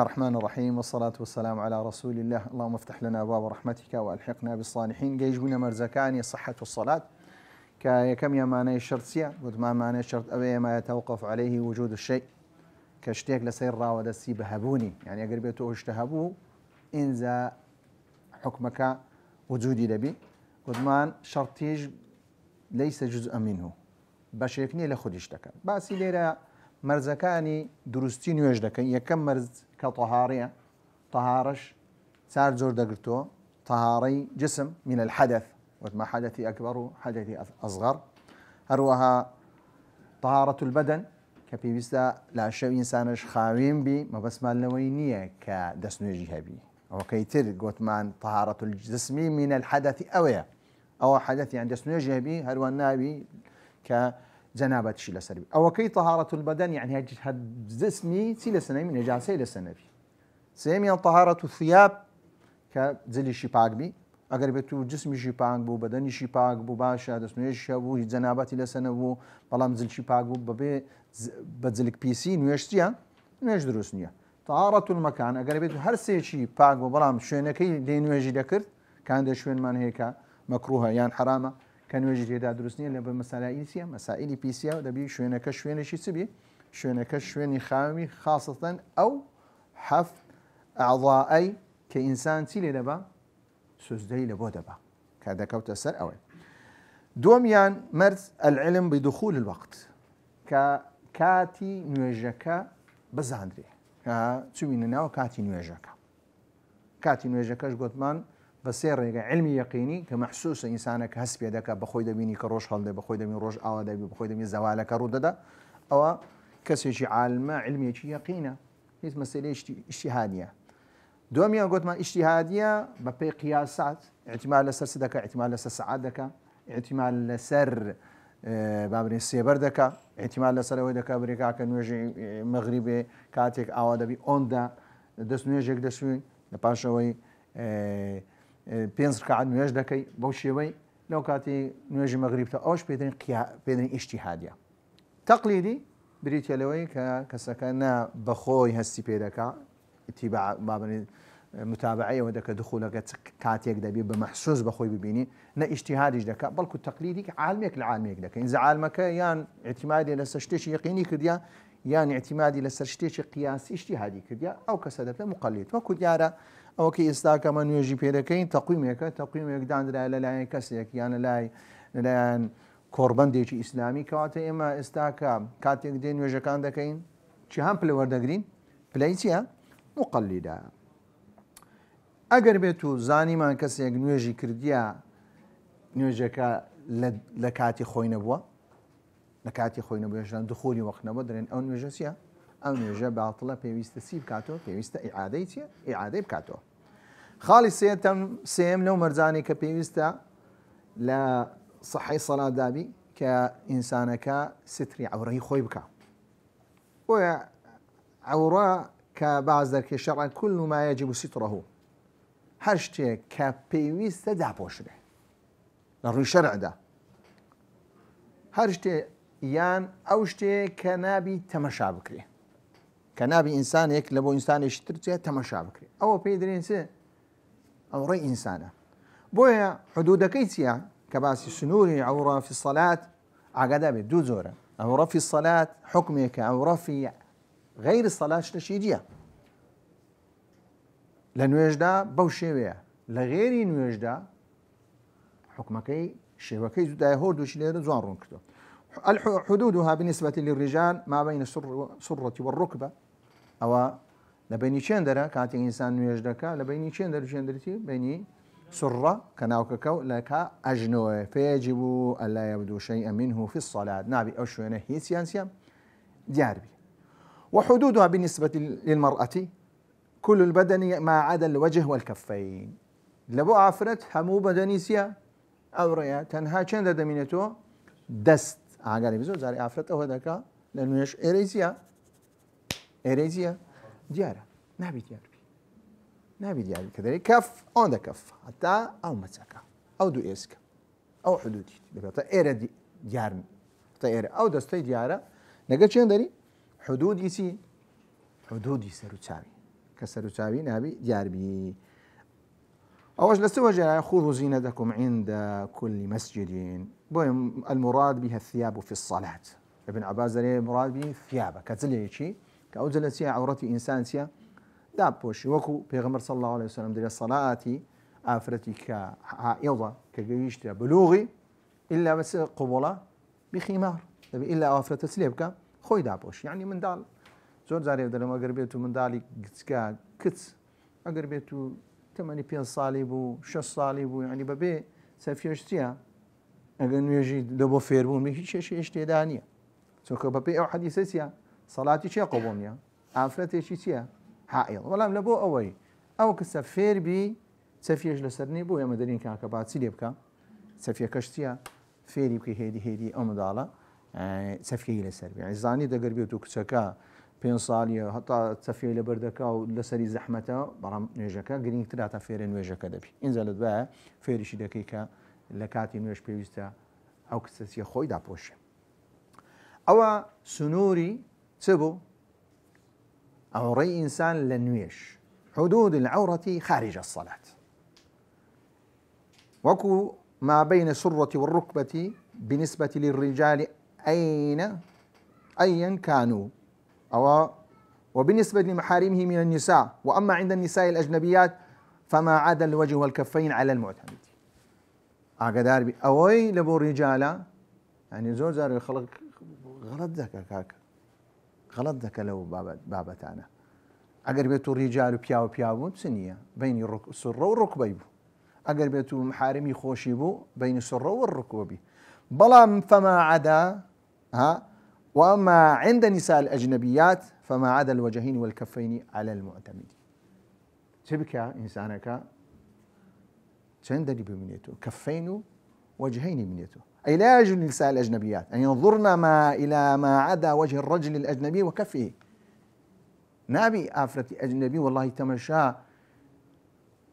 الرحمن الرحيم والصلاة والسلام على رسول الله. اللهم افتح لنا أبواب رحمتك وألحقنا بالصالحين. جيجونا مرزكاني الصحة والصلاة كم يماني الشرطية قد ما ماني الشرط أبي ما يتوقف عليه وجود الشيء كاشتيك لسير راود السي بهبوني يعني أقربيته اشتهبوه إنزا حكمك وجودي لبي قد ما شرطيج ليس جزءا منه بشيكني لخد اشتكى باسي ليرا مرزكاني دروستين يوجدكن يكم مرز كطهارية طهارش سار زور دقرتو طهاري جسم من الحدث وما حدثي أكبر حدثي أصغر هروها طهارة البدن كبي بيستا لا شيء إنسانش خاوين بي ما بس مال نوينية كدسنوجي هبي أو كيتر قوت مان طهارة الجسم من الحدث أو حدث يعني دسنوجي هبي هروا النابي كجنابة شيء لسربي أو كي طهارة البدن يعني هاد جسمي سيل سنة من نجاسة لسنة سيمي طهارة الثياب كزلي شيباق بي اگر بتو جسمي شيباق بو بدني شيباق بو باشا دسنوجي شبو جنابة لسنة بو بلام زل شيباق بو ببي بزلك بيسي نويشتيا نويش دروسنيا طهارة المكان اگر بتو هر سي شي باق بو بلام شوينكي دينوجي دكرت كان ده شوين من هيك مكروهه يعني حرامه كان يجي هذا دروسني اللي بمسائل مسائل بيسيا ودبي شوينك شوين شي سبي شوينك شويني خامي خاصة أو حفظ أعضائي كإنسان تيلي دبا سوزدي لبو دبا كذا كوت السر أول دوميان مرز العلم بدخول الوقت كاتي نوجكا بزاندري تسوينا وكاتي نوجكا جوتمان بسير علمي يقيني كمحسوس إنسانك هسبي دك بخوي دبيني كروش هالده بخوي دبيني روج آوده بخوي دبيني زوالك رودده أو كسيشي عالم علمي شيء يقينه هي مسألة اجتهادية دوميا قلت ما اجتهادية ببي قياسات اعتماد لسر سدك اعتماد لسر سعادك اعتماد لسر بابري سيبردك اعتماد لسر ودك بريكا كنوجي مغربي كاتك آوده بي أوندا دسنوجك دسوين نباشوي بينز ركعات نوێژ دەکەی بەو شێوەی لەو کاتی نوێژی مەغریبتە ئەوش پێدرین ئیجتیهادیە تەقلیدی بریتە لەوەی کە کەسەکە نا بەخۆی هەستی پێ دەکا ئیتیباع بابنی متابعەیەوە دەکە دخولەکە کاتێک دەبێت بە مەحسوس بەخۆی ببینی نە ئیجتیهادیش دەکا بەڵکو تەقلیدی کە عالمێک لە عالمێک دەکە ئینجا عالمەکە یان ئیعتیمادی لەسەر شتێکی یەقینی کردیا یان ئیعتیمادی لەسەر شتێکی قیاسی ئیجتیهادی کردیا ئەو کەسە دەبێت مقلد وەکو دیارە أو كي استاك من يجي بيركين تقويمك داندرا لا كسيك يعني لا كوربان ديجي إسلامي كواته إما استاك كاتيك دين يجي كان دكين شهم بلور دقرين بلايسيا مقلدة أجر بيتو زاني ما كسيك نيجي كرديا نيجي لكاتي خوين بوا لكاتي خوين بوا عشان دخولي وقت نبدرين أو نيجي أو نيجا باطلة بيويست سيب كاتو بيويست إعادة بكاتو خالص سيم لو مرزاني كبيويستا لا صحي صلاة دابي كإنسانك ستري عوري خويبك وعورا كبعض ذلك الشرع كل ما يجب ستره هرشتي كبيويستا دابوشره لروي شرع ده هرشتي يان أوشتي كنابي تمشى بكري كنابي إنسان هيك لبو إنسان يشتري تمشى بكري أو بيدرين سي أو رأي إنسانه بويا حدود كيسيا كباسي سنوري عورة في الصلاة عقدا بدو زورة عورة في الصلاة حكمك عورة في غير الصلاة شتشيجية لنوجدا بوشيوية لغيري نوجدا حكمك شيوكي زودا هورد وشلير زوان رونكتو حدودها بالنسبة للرجال ما بين السرة والركبة أو لبيني شندرة كانت إنسان يجدك لبيني شندرتي بيني سرة كناوككو لك أجنوه فيجب ألا يبدو شيئا منه في الصلاة نابي أو شوينه هي سيانسيا جاربي وحدودها بالنسبة للمرأة كل البدن ما عدا الوجه والكفين لبو عفرت همو بدنيسيا أو ريا تنها شندر دمينتو دست عقاري بزو زاري عفرته هذاك لأنه يش إيريزيا ديارة نبي ديارة كذا كف عند كف حتى أو مسكة أو دو إسك أو حدودي بقى إيرة ديار حتى إيرة أو دستي ديارة نقول شو ندري حدود يسي روتشامي كسر تاوي نابي دياربي أوش لسوجه خذوا زينتكم عند كل مسجد المراد بها الثياب في الصلاة ابن عباس المراد به الثياب كتزلي شيء كأوزل سيا عورتي إنسان سيا دابوش وكو بيغمر صلى الله عليه وسلم دل الصلاة آفرتك حائضة كجيشت بلوغي إلا بس قبلة بخمار إلا آفرت سليبك خوي دابوش يعني من دال زور زاري بدل ما قربيتو من دالي كتس أقربيتو 85 ساڵی بوو 6 ساڵی بوو ینی بەبێ سەرفێشتیە ئەگەر نوێژی لە بۆ فێربوون هیچ شێش تێدا نییە چونکە بەپێ ئەو حەدیثە چیە سەڵاتی چیە قبول نییە ئافرەتێکی چییە حائڵ بەڵام لە بۆ ئەوەی ئەو کەسە فێربی سەفێش لەسەرنی بۆ ئێمە دەرین کاکە باچی لێ بکە سەفیەکەش چییە فێری بکە هێدی ئەو منداڵە سەفیەی لەسەر بێ زانی دەگەر بێت و کچەکە 5 ساڵیە هەتا سەفیە لە بەردەکە و لەسەری زەحمەتە بەڵام نوێژەکە گرنگترا تا فێرە نوێژەکە دەبی اینجا لە دوایە فێریشی دەکەی کە لە کاتی نوێژ پێویستە ئەو کچەسیە خۆی داپۆشێ ئەوە سنووری چ بوو ئەوڕێی ئینسان لە نوێژ حدود العورة خارج الصلاة وكو ما بين السرة والركبة بالنسبة للرجال أيا كانوا أو وبالنسبة لمحارمه من النساء وأما عند النساء الأجنبيات فما عدا الوجه والكفين على المعتمد أقدر بي أوي لبو رجالة يعني زور زار الخلق غلط ذاك كاك غلط ذاك لو بابتانا أقدر بيتو الرجال بياو سنية بين السرة والركبة أقدر بيتو محارمي خوشي بو بين السرة والركبة بلام فما عدا وأما عند نساء الأجنبيات فما عدا الوجهين والكفين على المعتمد تبكى إنسانك تندري بمنيته كفين وجهين منيته أي لا يجوز للنساء الأجنبيات أن ينظرن إلى ما عدا وجه الرجل الأجنبي وكفه نابي آفرتي أجنبي والله تمشى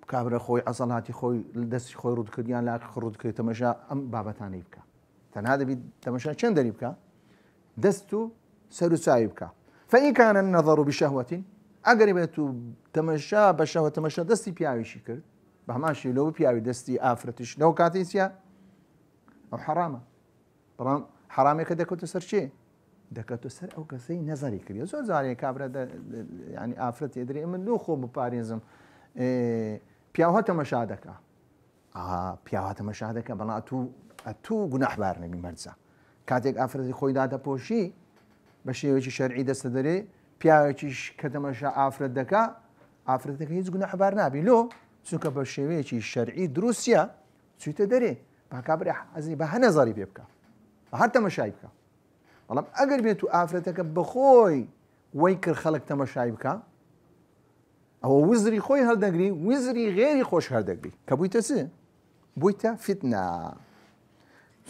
كابر خوي عصلاتي خوي دس خوي رد كديان لا رد كي تمشى أم بابتان يبكى هذا بتمشى شن دريبكى دستو سرسايبك فإن كان النظر بشهوة أقربت تمشى بشهوة تمشى دستي بياوي شكر بهماشي لو بياوي دستي آفرتش لو كاتيسيا أو حرامة طبعا حرامي كده كنت سر شيء ده كنت سر أو كسي نظري كريه زور زاري كابرة يعني آفرتي أدري من لو خو بباريزم بياوها تمشى دكا بياوها تمشى دكا بلا أتو جناح بارني بمرزا کاتێک ئافرەتی خۆی دادەپۆشی بە شێوەیەکی شەرعی دەستە دەرێ پیاوێکیش کە تەماشا ئافرەت دەکا ئافرەتەکە هیچ گوناحبار نابی لۆ چونکە بە شێوەیەکی شەرعی دروستە چوویتە دەرێ با کابرا حەزی بە هەنەزاری پێ بکە بە هەر تەماشای بکە بەڵام ئەگەر بێت و ئافرەتەکە بەخۆی وەی کرد خەڵک تەماشای بکە ئەوە وزری خۆی هەڵدەگری وزری غێری خۆش هەردەگری کە بوویتە چ بوویتە فتنە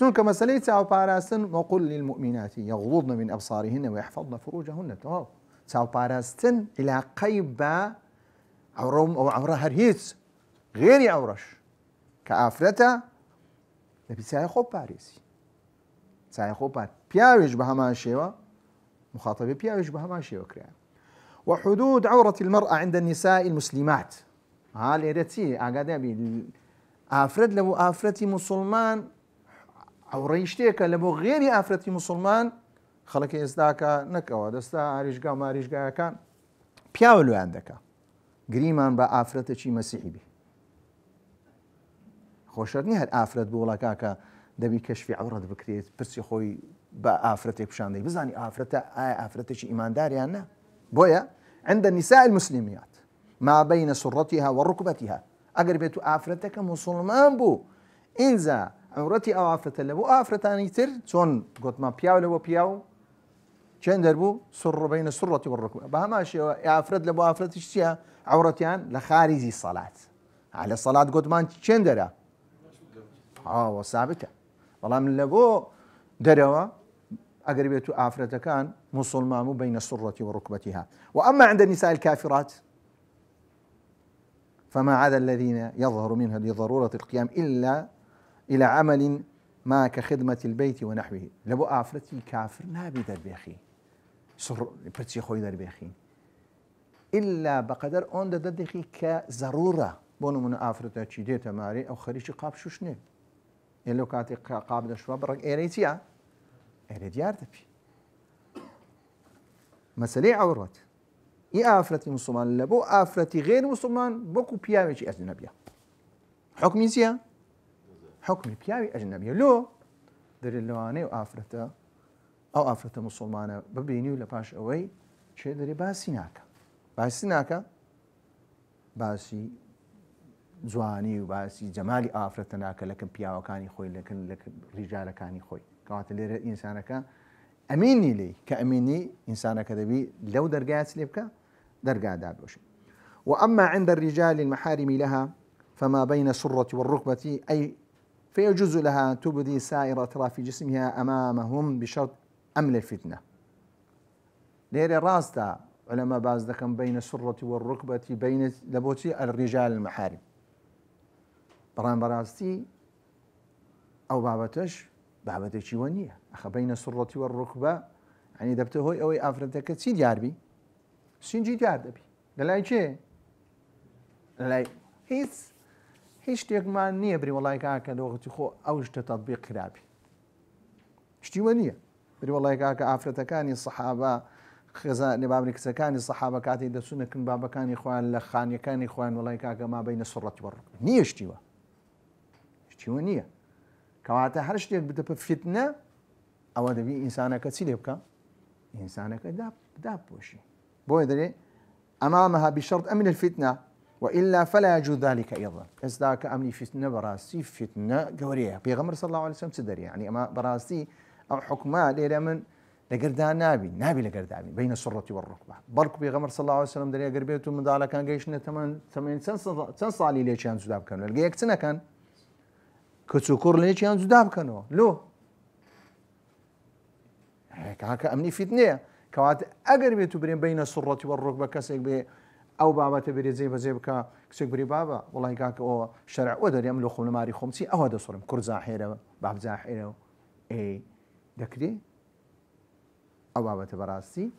چونکە مەسەلەی چاوپاراستن وقل للمؤمنات يغضضن من أبصارهن ويحفظن فروجهن تەواو چاوپاراستن علاقەی بە عەوڕە ئەو عەوڕە هەر هیچ غێری عەوڕەش کە ئافرەتە دەبی چایە خۆ پارێزی چایە خۆ پار پیاوێش بە هەمان شێوە مخاطبی پیاوێش بە هەمان شێوە کرایە وحدود عورة المرأة عند النساء المسلمات لێرە چی ئاگادار بی ئافرەت لە بۆ ئافرەتی موسڵمان ئەوڕێی شتێکە لە بۆ غێری ئافرەتی موسڵمان خەڵکی ئێستاکە نەکەوە دەستا ئاریشگا و ماریشگایەکان پیاوە لۆیان دەکا گریمان بە ئافرەتێکی مەسیحی بێ خۆشەر نیە هەر ئافرەت بۆ وڵاکاکە دەبی کەشفی عەورەت بکرێت پرسی خۆی بە ئافرەتێک پیشاندەی بزانی ئافرەتە ئایا ئافرەتێکی ئیمانداریان نە بۆیە عند النساء المسلميات ما بين سرتها وركبتها ئەگەر بێت و ئافرەتەکە موسڵمان بوو ئینجا عورەتی ئەو ئافرەتە لە بۆ ئافرەتانی تر چۆن گوتمان پیاو لە بۆ پیاو چێن دەربوو سڕ بەینە سڕەتی وەڕکوبە بە هەمان شێوە ئافرەت لە بۆ ئافرەتیش چییە عورەتیان لە خارجی سەڵات لە سەڵات گوتمان چێن دەرە ئەوە سابتە بەڵام لە بۆ دەرەوە ئەگەر بێت و ئافرەتەکان موسڵمان و بەینە سڕەتی وەڕکبەتیها وأما عند النساء الكافرات فما عدا الذين يظهر منها لضرورة القيام إلا إلى عمل ما كخدمة البيت ونحوه لبو آفرتي كافر نابي دربيخي سر برتي خوي دربيخي إلا بقدر أون ددخي كضرورة بونو من آفرتا چی دێتە مارێ ئەو خەریکی قاپ شوشنێ لەو کاتێک قاپ دەشوە بڕێک ئێرەی چیە؟ ئێرە دیار دەبی مەسەلەی عەورەت ئی ئافرەتی موسڵمان لە بۆ ئافرەتی غێر موسڵمان بۆکو پیاوێکی ئەجنەبیە حکمی چییە؟ حکمی پیاوی ئەجنەبیە لۆ دەرێت لەوانەیە ئەو ئافرەتە موسڵمانە ببینی و لە پاش ئەوەی چێ دەرێ باسی ناکە باسی جوانی و باسی جەمالی ئافرەتە ناکە لەکەم پیاوەکانی خۆی لە ڕیجالەکانی خۆی کەواتە لێرە ئینسانەکە ئەمینی لێی کە ئەمینی ئینسانەکە دەبی لەو دەرگایت لێ بکە دەرگادا بۆشی وأما عند الرجال المحارم لها فما بين السرة والركبة أي فيجوز لها أن تبدي سائر أطراف جسمها أمامهم بشرط أمن الفتنة ليرة راستا علماء باز دكم بين السرة والركبة بين لبوتي الرجال المحارم بران براستي أو بابتش شيوانية أخ بين السرة والركبة يعني دبته هوي أو أفرتك سين جاربي سين جار دبي لا شيء لا هیچ شتێکمان نییە بری وڵای کاکە لەوەتی خۆ ئەو شتە تەطبیق کرابی شتیوە نییە بری وڵای کاکە ئافرەتەکانی سەحابە خێزان نێبابری کچەکانی سەحابە کاتی دەچوونەکن بابەکانی خۆیان لە خانیەکانی خۆیان وڵای کاکە ما بینە سوڕەتی وەڕک نییە شتیوە نییە کەواتە هەر شتێک بدە بە فتنە ئەوە دەبی ئینسانەکە چی لێ بکە ئینسانەکە دابپۆشی بۆیە دەرێ ئەمامەها بشرط ئەمن الفتنة وإلا فلا يجوز ذلك أيضا إذا أمني فتنة براسي فتنة قورية بيغمر صلى الله عليه وسلم تدري يعني أما براسي أو حكمة ليلة من لقردها نابي لقردها بين السرة والركبة برك بيغمر صلى الله عليه وسلم دري قربيته من ذلك كان جيشنا 8 سنة ليش كان زداب كانوا لقيك سنة كان كتسكر ليش كان زداب كانوا لو هكا أمني فتنة كوات أقربيته بين السرة والركبة كسيك بي أو بابا تبري زي بكا كسيك بري بابا والله كاك أو شرع ودر يملو خون ماري خمسي أو هذا صرم كرزا حيرة باب زاحيرة إيه دكري أو بابا تبراسي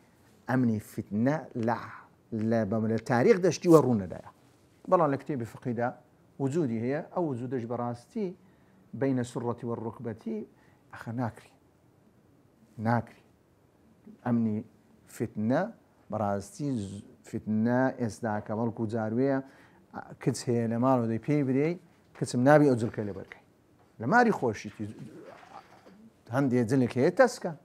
أمني فتنة لا بمن التاريخ دشتي ورونا دا بلا الكتاب فقيدة وجودي هي أو وجودش براستي بين السرة والركبة أخ ناكري أمني فتنة براستي فتنة إصداق ملكو جاروية كتس هي لمالو دي بي بدي كتس منابي أجل كلي بركي لماري خوشي هندي أجلك هي تسكا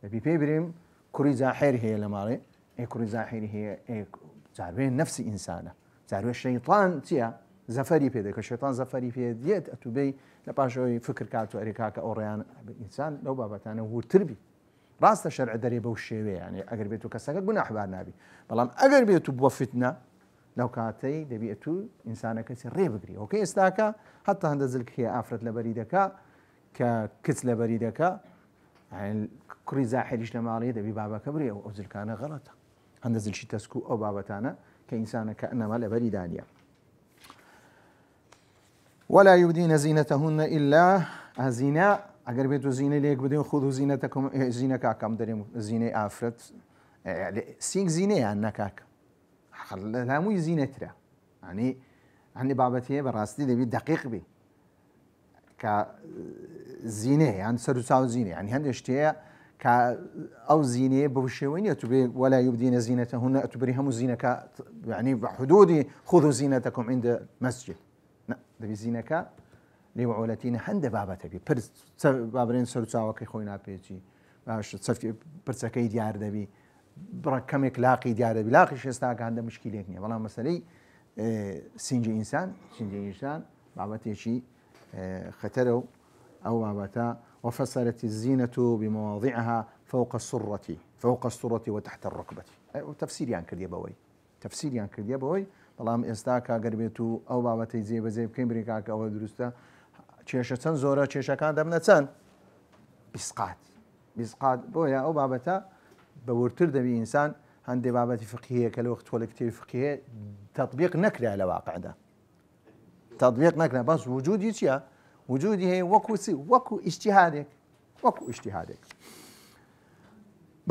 بي بريم كوري زاحير هي لمالي إيه كوري زاحير هي إيه جاروية نفس إنسانة جاروية الشيطان تيا زفري بيدي كالشيطان زفري بيدي أتوبي لباشوي فكر كاتو أريكاكا أوريان إنسان لو بابتانا هو تربي راست شرع دري بوشيوي يعني اگر بيتو كساك جناح بار نبي بلام اگر بيتو بوفتنا لو كاتي دبيتو انسانك سري بقري اوكي استاكا حتى هندزلك هي افرت لبريدك ككتله بريدك يعني كري زاحلش لمالي دبي بابا كبري او ازل كان غلط هندزل شي تسكو او بابتانا كانسان كانما لبريدانيا ولا يبدين زينتهن الا زينه اگر بيتو زينه ليك بدين خذوا زينتكم زينه كاكم دريم زينه افرت سينك زينه يعني كاك لا مو زينه ترى يعني بابتي براستي دبي دقيق بي ك زينه يعني سرساو زينه يعني هندشتي ك او زينه بوشوين تبي ولا يبدين زينتهن تبريهم زينه يعني بحدود خذوا زينتكم عند مسجد لا دبي زينه لوعولتين هند بابته بي برس بابرين سرچاوكي خوينا بيجي باش صفي برسكي ديار دبي بركمك لاقي ديار دبي لاقي شستاك عنده مشكله نيه والله مسألة سنجي انسان بابته شي ختروا او بابتا وفصلت الزينة بمواضعها فوق السرة وتحت الركبة تفسير يعني كردي بوي والله استاك قربيتو او بابته زي كمبريكاك او درسته چێشە چەند زۆرە چێشەکان دەبنە چەند بیسقات بۆیە ئەو بابەتە بەورتر دەبی ئینسان هەندێک بابەتی فقهەیە کە لە وەخت تۆ لە کتێبی فقهەیە تەطبیق نەکرا لە واقعدا تەطبیق نەکرا بەس وجودی چییە؟ وجودی هەیە وەکو ئیجتیهادێک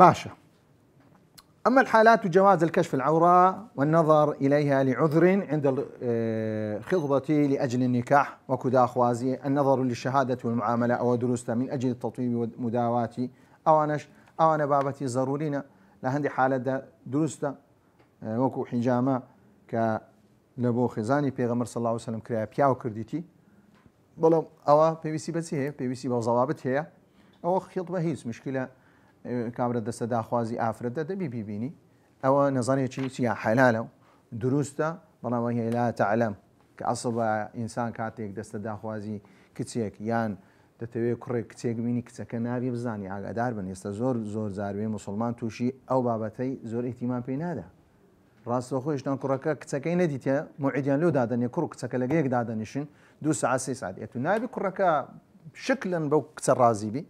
باشە أما الحالات جواز الكشف العورة والنظر إليها لعذر عند الخطبة لأجل النكاح وكدا خوازي، النظر للشهادة والمعاملة أو دروسها من أجل التطويب والمداواة أو أنا بابتي ضرورين لهندي حالة دروستا وكو حجامة كلبو خزاني بيغمر صلى الله عليه وسلم كريا بياو كرديتي بلو أو بيبسي بس هي بيبسي بوضوابط هي أو خطبة هيس مشكلة كابرا دست داخوازي آفرد دبي بيبيني أو نظرية شيء حلاله دروستا بلا وهي لا تعلم كأصب إنسان كاتيك دست داخوازي كتيك يان دەتەوێت کوڕێک کچێک بینی کچەکە نابی بزانانی ئاگادار بن. ئێستا زۆر زاروێ مسلمان تووشی ئەو بابەتەی زۆر ئیتیمان پێی نادا. ڕاستەخۆیشتان کوڕەکە کچەکەی نەدیتە موعیدیان لێو دادەنێ کوڕ کچەکە لەگەیەک دادەنیشن 2 ساعت 3 ساعت ئێت و نابی کوڕەکە شکلن بەو کچە ڕازی بی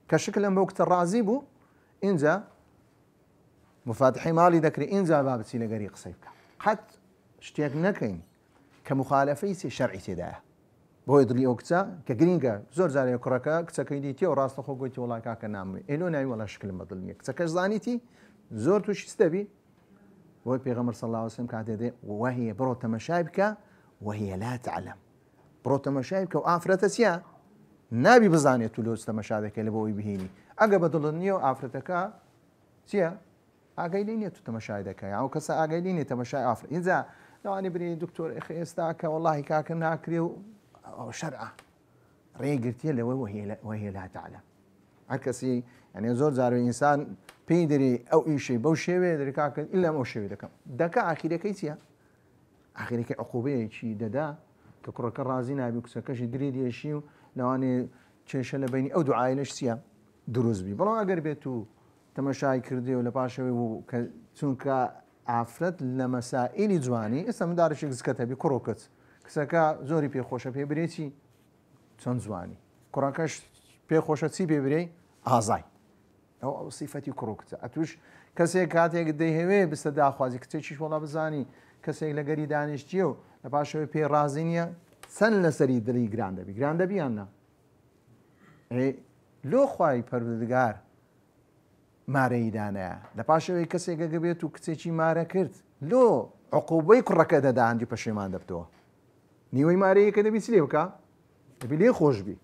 کە شکلن بەو کچە ڕازی بوو ئینجا مفاتحی ماڵی دەکرێت ئینجا بابەتی لەگەری قسەی بکە. قەت شتێک نەکەین کە مخالەفەی شەرعی تێدایە بۆی دڵی ئەو کچە کە گرینگە زۆر جارێ کوڕەکە کچەکەی دیتی و ڕاستەخۆ گوتی وڵای کاکە ناموێ ئێلۆ ناوی وەڵا شکلم بەدڵ نییە کچەکەش زانیتی زۆر تووشی ستەبی بۆی پێغەمبەر صلی الله علیه وسلم کاتێ دێ وهي بڕۆ تەمەشای بکە وهي لا تعلم بڕۆ تەمەشای بکە و ئافرەتە چییە نابی بزانێت تو لۆ تەمەشا دەکەی لە بۆی بهێنی ئەگە بەدڵت نییە و ئافرەتەکە چییە ئاگای لێ نییە تو تەمەشای دەکەی ئەو کەسە ئاگای لێ نیە تەمەشای ئافرەت ئینجا لەوانی بری دکتۆر ئێستا کە وەڵاهی کاکە ناکرێ و شرعه ڕێگرتیە لەوەی وهي لا تعلم هەر کەسی یعنی زۆر جارێ ئینسان پێی دەری ئەو ئیشەی بەو شێوێ دەرکاکە ئیلا ئەو شێوێ دەکەم دەکە ئاخیرەکەی چییە ئاخیرەکەی عقوبەیەکی دەدا کە کوڕەکە ڕازی نابی کچەکەشی درێ دێشی و لەوانێ کێشە لە بینی ئەو دوعاەش چییە دروست بی بەڵام ئەگەر بێت و تەمەشای کردی و لە پاشەوەی و چونکە ئافرەت لە مەسائیلی جوانی ئێستا منداڕێکی گزکەتە بی کوڕۆکەت کچەکە زۆری پێخۆشە پێ برێتی چەند جوانی کوڕەکەش پێخۆشە چی پێ برێ ئازای ئەو سیفەتی کوڕکچە ئەتوش کەسێک کاتێک دەیهەوێ بستە داخوازی کچێکیش وەڵا بزانی کەسێک لە گەری دانیشتیە و لە پاشەوەی پێ ڕازی نییە چەند لەسەری دڵی گران دەبی گران دەبییاننا لۆ خوای پەروەردگار مارەیدانەیە لە پاشەوەی کەسێک گەگە بێت و کچێکی مارە کرد لۆ عقوبەی کوڕەکە دەدا هەندی پەشێمان دەبتەوە نیوەی مارەیەکە دەبی چ لێ بکە دەبی لێ خۆش بی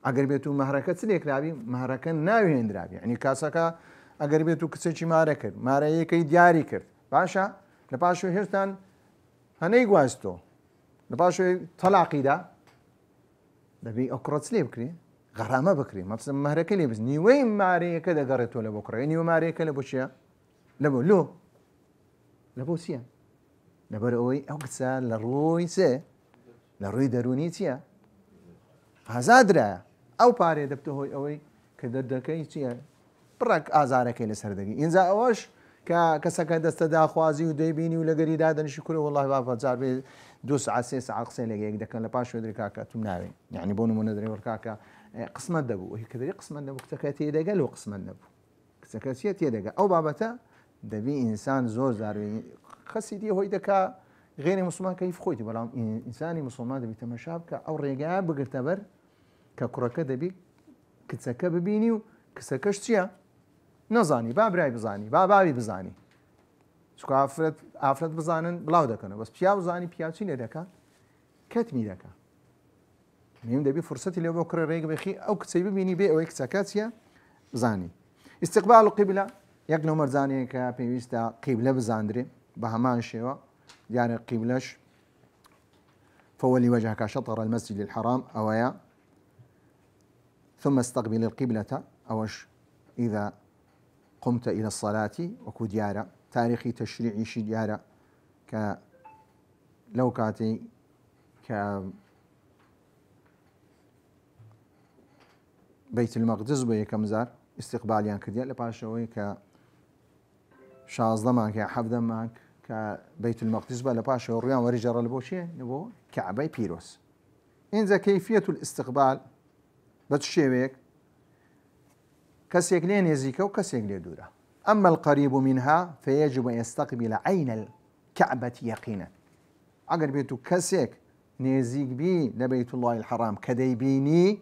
ئەگەر بێت و مەهرەکە چ لێکراوی مەهرەکە ناوێنراوی ئەنی کاسەکە ئەگەر بێت و کچێکی مارە کرد مارەیەکەی دیاری کرد باشە لە پاشوی هێشتان هەنەی گواستۆ لە پاشوی تەلاقیدا دەبی ئەو کوڕە چ لێ بکرێ غەرامە بکرێ مەبسم مەهرەکە لێ بز نیوەی مارەیەکە دەگەڕێتەوە لە بۆ کوڕەکە نیوە مارەیەکە لە بۆ چییە لە بۆ لۆ لە بۆ چییە لەبەر ئەوەی ئەو کچە لە ڕۆی سێ لە ڕووی دەرونی چییە ئازادرایە ئەو پارێ دەبتە هۆی ئەوەی کە دەردەکەی چییە بڕێک ئازارەکەی لەسەر دەگی ئینجا ئەوەش کە کەسەکە دەستە داخوازی و دەیبینی و لەگەری دادەنیشی کوڕە وەڵڵاهی بابەجار بێ 2 ساعت 3 ساعت قسەی لەگەیەک دەکەن لە پاش وێدری کاکە توم ناوێ یعنی بۆ نمونە دەرێ وەرکاکە قسمەت دەبوو وهی کە دەری قسمەت نەبوو کچەکە تێدەگەل و قسمەت نەبوو کچەکە چیە تێدەگە ئەو بابەتە دەبی ئینسان زۆر زاروێ خەسی دی هۆی دەکا غێری مسلمان کەیف خۆیتی بەڵام ئینسانی مسلمان دەبی تەمەشا بکە ئەو ڕێگایە بگرتە بەر کە کوڕەکە دەبی کچەکە ببینی و کچەکەش چییە نەزانی با برای بزانی با باوی بزانی چکە ئافرەت بزانن بڵاو دەکەنە بەس پیا بزانی پیاچی لێ دەکات کەتمی دەکات نیم دەبی فرسەتی لێ بۆ کوڕە ڕێگە بخی ئەو کچەی ببینی بێ ئەوەی کچەکە چییە بزانی استقبال القبلة یەک لەو مەرجانەیە کە پێویستە قیبلە بزاندرێ بە هەمان شێوە دیارە قیبلەش فولي وجهك شطر المسجد الحرام أويا ثم استقبل القبلة أوش إذا قمت إلى الصلاة وكو ديارة تاريخي تشريعي شي ديارة لو كاتي بيت المقدس بي كمزار استقباليان كديا لباشوي شازده ماك حفظه ماك كبيت المقدس بلا باشا وريان ورجال البوشي نبو كعبي بيروس إنذا كيفية الاستقبال بتشيبك كسيك لين يزيكا وكسيك لين دورا أما القريب منها فيجب أن يستقبل عين الكعبة يقينا أقر بيتو كسيك نيزيك بي لبيت الله الحرام كديبيني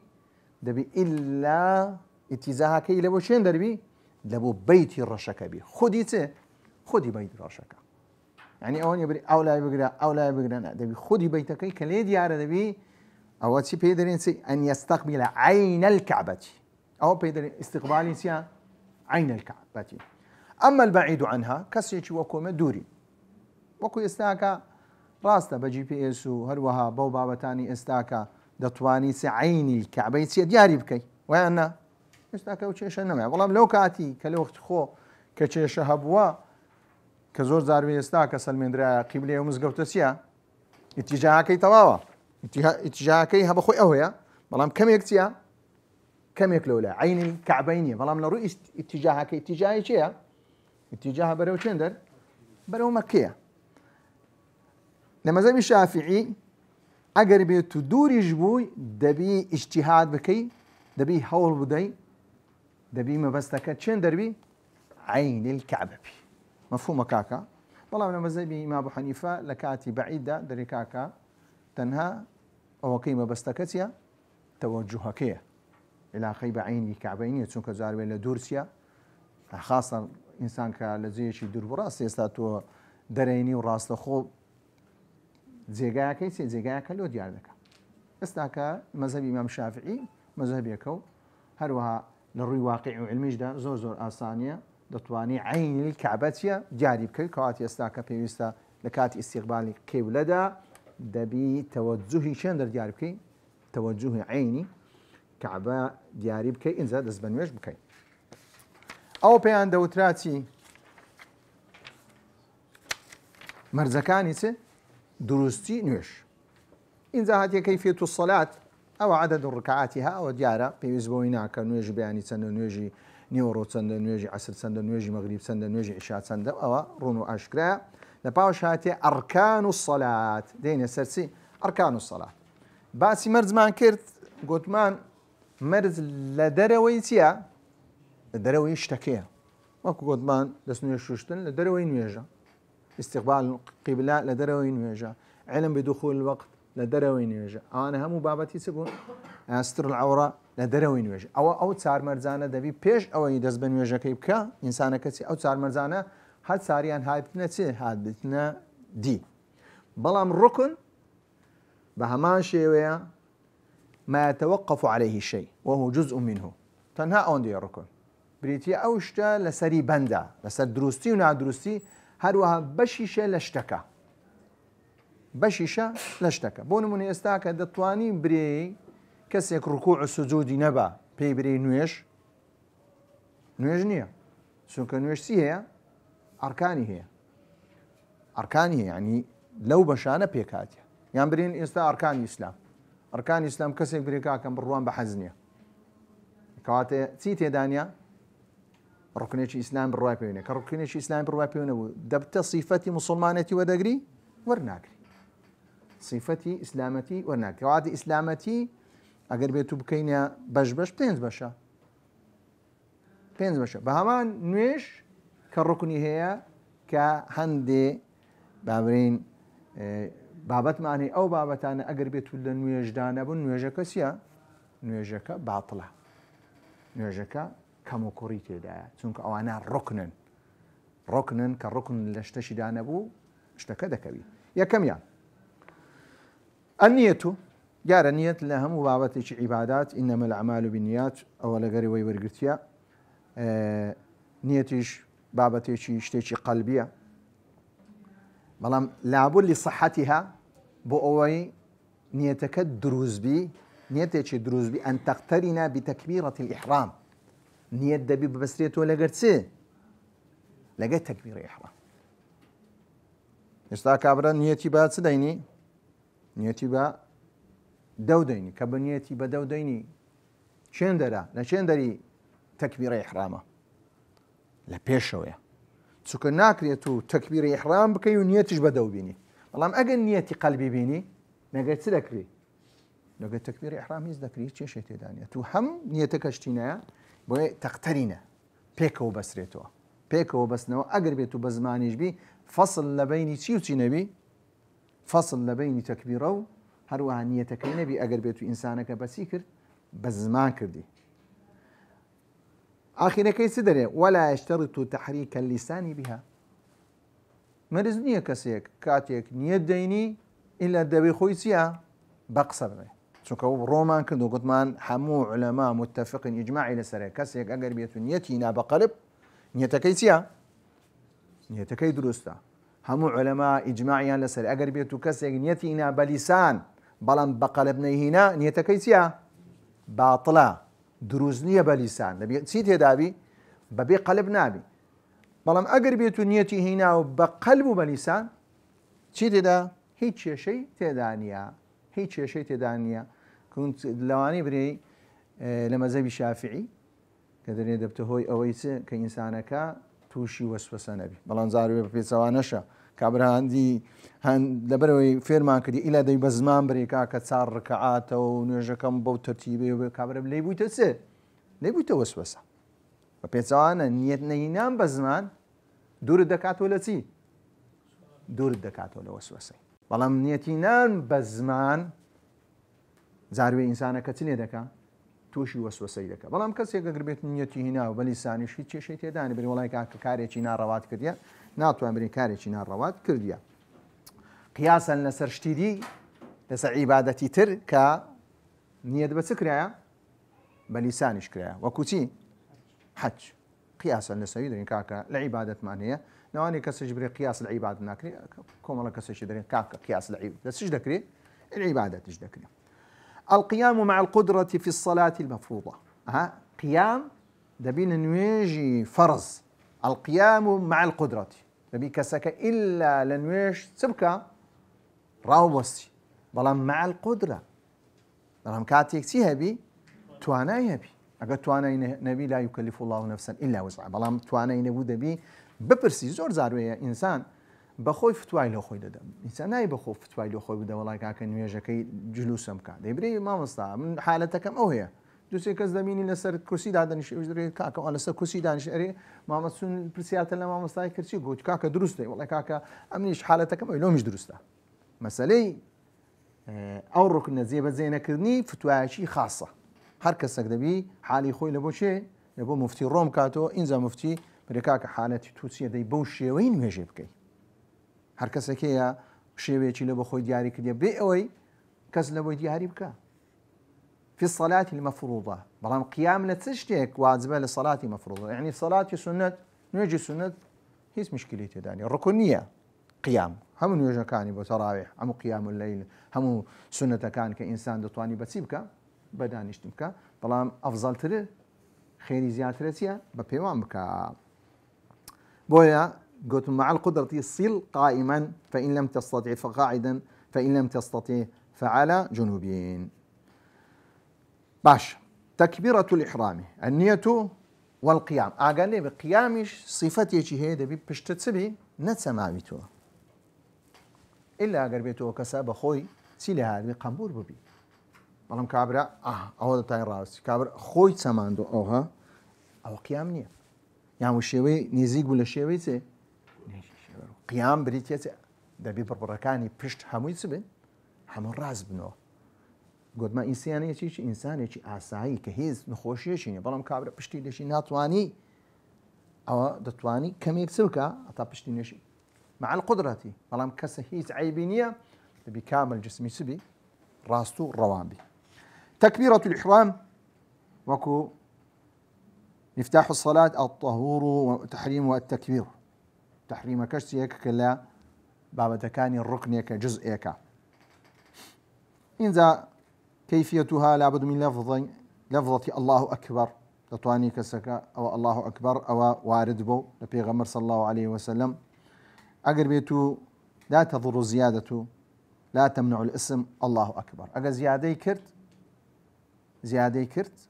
دبي إلا اتزاها كي لبو شين دربي لبو بيتي الرشاكبي خديته خودی بیت راشەکە يعني ئەوە بری ئەو لای بگرە ئەو لای بگرن دەبی خودی بیتەکەی کە لێ دیارە دەبی ئەوە چی پێ دەرێن ئەن یەستەقبیلە عینە الکەعبەتی ئەوە پێ دەرێن استقبالی چیە عینە الکەعبەتی ئەمە البعید عنها کەسێکی وەکومە دووری وەکو ئێستاکە ڕاستە بە GPS و هەروەها بەو بابەتانی ئێستاکە دەتوانی چ عینی الکەعبەی چیە دیاری بکەیت وایانە ئێستاکە و کێشە نەمایە بەڵام لەو کاتی کە لە وەخت خۆ کە کێشە هەبووە کە زۆر جاروێ ئێستا کە سەلمێنرایە قیبلەی ئەو مزگەوتە چییە ئیتیجاهەکەی تەواوە ئیتیجاهەکەی هەبە خۆی ئەوەیە بەڵام کەمێک چییە کەمێک لەولە عینی الکەعبەی نییە بەڵام لە ڕووی ئیتیجاهەکەی ئیتیجاهی چییە ئیتیجاهە بەرەو چێندەر بەرەو مەککەیە لە مەذهەبی شافعی ئەگەر بێت و دووریش بووی دەبی ئیجتیهاد بکەی دەبی هەوڵ بدەی دەبی مەبەستەکە چێن دەربی عینی الکەعبە بی مفهومە کاکە بەڵام لە مەذهەبی ئیمام ئەبوو حەنیفە لە کاتی بەعیددا دەرێ کاکە تەنها ئەوەکەی مەبەستەکە چیە تەوەجوهەکەیە علاقەی بە عینی کەعبەی نییە چونکە جاروێ لە دوور چیە خاصە ئینسان کە لە جێیەکی دوور بڕاست ئێستا تۆ دەرەینی و ڕاستەخۆ جێگایەکەی چێ جێگایەکە لۆ دیار دەکات ئێستاکە مەذهەبی ئیمام شافعی مەذهەبێکە و هەروەها لە ڕووی واقعی و علمیشدا زۆر زۆر ئاسانیە دەتوانی عینی الکەعبە چیە دیاری بکەیت کەواتی ئێستاکە پێویستە لە کاتی ئیستیقبالی قیبلەدا دەبی تەوەجوهی چێن دەردیار بکەیت تەوەجوهی عینی کەعبە دیاری بکەیت ئینجا دەست بە نوێژ بکەیت ئەو پێیان دەوتراتی مەرجەکانی چ دروستی نوێش اینجا هاتیە کەیفیەت الصەلات ئەوە عەدەد ڕکعاتیها ئەوە دیارە پێویست بەوەی ناکە نوێژی بەیانی چەندە نوێژی نیوەڕۆ چەندە نوێژی عەسر چەندە نوێژی مەغریب چەندە نوێژی عیشا چەندە ئەوە ڕوون و ئاشکرایە لە پاوەش هاتێ ئەرکان الصەلات دێنێ سەر چی ئەرکان الصەلات باسی مەرجمان کرد گوتمان مەرج لە دەرەوەی چییە لە دەرەوەی شتەکەیە وەکو گوتمان دەست نوێژ شوشتن لە دەرەوەی نوێژە استقبال قیبلا لە دەرەوەی نوێژە علم بدخول الوقت لە دەرەوەی نوێژە ئەوانە هەموو بابەتی چ بوون ستر العەورە لە دەرەوەی نوێژە ئەو چار مەرجانە دەبی پێش ئەوەی دەست بە نوێژەکەی بکە ئینسانەکە چی ئەو چار مەرجانە هەر چاریان هاتبنە چێ هاتبنە دی بەڵام ڕوکن بە هەمان شێوەیە ما يتوقف عليه شيء وهو جزء منه تەنها ئەوەندەیە ڕوکن بریتیە ئەو شتە لەسەری بەندە لەسەر دروستی و نادروستی هەروەها بەشیشە لە شتەکە بەشیشە لە شتەکە بۆ نمونە ئێستا کە دەتوانی برێ کەسێک ڕکوع و سوجودی نەبا پێی برێ نوێژ نییە چونکە نوێژ چی هەیە ئەرکانی هەیە ئەرکانی هەیە ینی لەو بەشانە پێکاتیە یان برین ئێستا ئەرکانی ئیسلام ئەرکانی ئیسلام کەسێک برێ کاکەم بڕوان بە حەز نییە کەواتە چی تێدانە ڕکنێکی ئیسلام بڕوای پێوێنێ کە ڕکنێکی ئیسلام بڕوای پێوێنە بوو دەبتە سیفەتی موسڵمانەتی وەدەگری وەرناگری سیفەتی ئیسلامەتی وەرناگری کەواتە ئیسلامەتی ئەگەر بێت و بکەینە بەش پێنج بەشە بە هەمان نوێش کە ڕکنی هەیە کە هەندێ بابرین بابەتمانی ئەو بابەتانە ئەگەر بێت و لە نوێژدانە بوون نوێژەکە چییە نوێژەکە باتڵە نوێژەکە کەم و کوڕی تێدایە چونکە ئەوانە ڕۆکنن کە ڕۆکن لە شتەشی دانەبوو شتەکە دەکەوی یەکەمیان النیەت دیارە نیەت لە هەموو بابەتێکی عیبادات ئینەمە الأعمال بالنیات ئەوە لەگەری وەی وەرگرتیە نیەتیش بابەتێکی شتێکی قەلبیە بەڵام لابد لصحتها بۆ ئەوەی نیەتەکە دروستبی نیەتێکی دروستبی ئەن تەقتەرینە بتەکبیرەتی الإحرام نیەت دەبی ببەسترێتەوە لەگەر چێ لەگەر تەکبیرەی ئیحرام ئێستا کابرا نیەتی با چ دەینی نیەتی بە دەو دەینی کە بە نیەتی بە دەو دەینی چێن دەرە لە چێن دەری تەکبیرەی ئیحرامە لە پێشەوەیە چونکە ناکرێت و تەکبیرەی ئیحرام بکەی و نیەتیش بە دەو بینی بەڵام ئەگەر نیەتی قەلبی بینی لەگەر چ دەکری لەگەر تەکبیرەی ئیحرام هیچ دەکری چێشێ تێدانێت و هەم نیەتەکە شتینەیە بۆیە تەقتەرینە پێکەوە بەسرێتەوە پێکەوە بەستنەوە ئەگەر بێت و بە زمانیش بی فەصل لە بینی چی و چی نەبی فەصل لە بینی تەکبیرە و هەروەها نیەتەکەی نەبی ئەگەر بێت و ئینسانەکە بەچی کرد بە زمان کردی ئاخیرەکەی چ دەرێ ولا يشترط تحريك اللسان بها مەرز نییە کەسێک کاتێک نیەت دەینی ئیلا دەبێ خۆی چییە بە قسە بڵێ چونکە ڕۆمان کردو گوتمان هەموو علەما متتەفقین ئیجماعی لەسەرە کەسێک ئەگەر بێت و نیەتی نا بە قەلب نیەتەکەی چییە نیەتەکەی دروستە هەموو علەما ئیجماعیان لەسەر ئەگەر بێت و کەسێک نیەتی نا بە لیسان بەڵام بە قەلب نەیهینا نیەتەکەی چییە باتڵە دروست نییە بە لیسان دەبێت چی تێدابی بەبێ قەلب نابی بەڵام ئەگەر بێت و نیەتی هینا و بە قەلب و بە لیسان چی تێدا هیچ کێشەی تێدا نیە هیچ کێشەی تێدا نیە لەوانەی برێ لە مەزەبی شافعی کە دەرێ دەبتە هۆی ئەوەی کە ئینسانەکە تووشی وەسوەسە نەبی بەڵام زاروێ بە پێچەوانەشە کابراهاندی لەبەرەوەی فێرمان کردی ئیلا دەی بە زمان بڕێکا کە 4 ڕکعاتەوە و نوێژەکەم بەو تەرتیبێ کابرا لێ بوویتە چێ لێ بوویتە وەسوەسە بە پێچەوانە نیەت نەهینان بە زمان دوورت دەکاتەوە لە چی دوورت دەکاتەوە لە وەسوەسەی بەڵام نیەتینان بە زمان زاروێ ئینسانەکە چ لێ دەکا تووشی وەسوەسەی دەکە بەڵام کەسێک ئەگەر بێت نیەتی هینا و بە لیسانیش هیچ کێشەی تێدانی بری وڵای کاکە کارێکی ناڕەوات کردیە ناتوان برێ کارێکی ناڕەوات کردیە قیاسەن لەسەر شتیدی لەسەر عیبادەتی تر کە نیەت بە چ کرایە بە لیسانیش کرایە وەکو چی حەج قیاسەن لەسەری دەرێن کاکە لە عیبادەتمان هەیە نەوانی کەسێک برێ قیاس لە عیبادەت ناکرێت کۆمەڵە کەسێکی دەرێن کاکە قیاس لە چش دەکرێت العیبادەتش دەکرێت القيام مع القدرة في الصلاة المفروضة قيام دبين نويجي فرض القيام مع القدرة دبي كسك إلا لنويج سبكة راوبستي بلام مع القدرة بلام كاتيك سي هبي تواناي هبي أقول تواناي نبي لا يكلف الله نفسا إلا وسعها بلام تواناي نبو دبي ببرسي زور زاروية إنسان بەخۆی فتوای لە خۆی دەدەم ئینسان نای بەخۆ فتوای لە خۆی بدە وڵای کاکە نوێژەکەی جلوسم بکات دەیبرێ مامۆستا من حالەتەکەم ئەو هەیە دووسێ کەس دەمینی لەسەر کورسی دادەنیش دەێت کاکەوان لەسەر کورسی دانیش ئەرێ مامەسون پرسیاتە لە مامۆستای کردی گوت کاکە دروستە وڵای کاکە ئەمنیش حالەتەکەم ئەوی لۆمیش دروستە مەسەلەی ئەو ڕوکنە جێبەجێ نەکردنی فتوایەکی خاصە هەر کەسێک دەبی حالی خۆی لە بۆ چێ لە بۆ مفتی ڕۆم کاتەوە ئینجا مفتی برێ کاکە حالەتی تووچیە دەی بەو شێوەی نوێژێ بکەیت هەر کەسێکەیە شێوەیەکی لە بە خۆی دیاری کردێ بێ ئەوەی کەس لە بۆی دیاری بکە في الصلاة المفروضة بەڵام قیام لە چ شتێک واجبە لە صلاتی مەفروضە یعنی صلاتی سنت نوێژی سنت هیچ مشکلی تێدانی ڕکن نییە قیام هەموو نوێژەکانی بۆ تەراویح هەموو قیام اللەیل هەموو سنتەکان کە ئینسان دەتوانی بەچی بکە بەدانیشت بکە بەڵام ئەفزەڵترە خێری زیاترە چییە بە پێوان بکە بۆیە قلت مع القدرة صل قائما فإن لم تستطع فقاعدا فإن لم تستطع فعلى جنوبين باش تكبيرة الإحرام النية والقيام قال لي بقيامش صفتي هي دبي بشتتسبي نتسماويتو إلا قربيتو كساب خوي سيلي هذا قنبور ببي بلام كابرا أهو تاين راس كابر خوي تسماندو أوها أو قيام نية يعني الشيوي نزيق ولا الشيوي تي قیام بریتێت دەبی بڕبڕەکانی پشت هەمووی چ بن هەموو ڕاز بنەوە گوتمە ئینسانێکی ئینسانێکی ئاسایی کە هیچ نەخۆشیەکی نیە بەڵام کابرا پشتی لێشی ناتوانی ئەوە دەتوانی کەمێک چ بکە ئەتا پشتی نوێشی مع القدرەتی بەڵام کەسە هیچ عیبی نییە دەبی کامل جسمی چ بی ڕاست و ڕەوان بی تكبيرة الإحرام وكو مفتاح الصلاة الطهور وتحريم والتكبير تحريم كشتيك كلا بابتكاني الركنيك جزئيك إنذا كيفيتها لابد من لفظة الله أكبر تطواني كسكا أو الله أكبر أو وارد بو لبيغمر صلى الله عليه وسلم أقربيتو لا تضر زيادة لا تمنع الاسم الله أكبر أقا زيادة كرت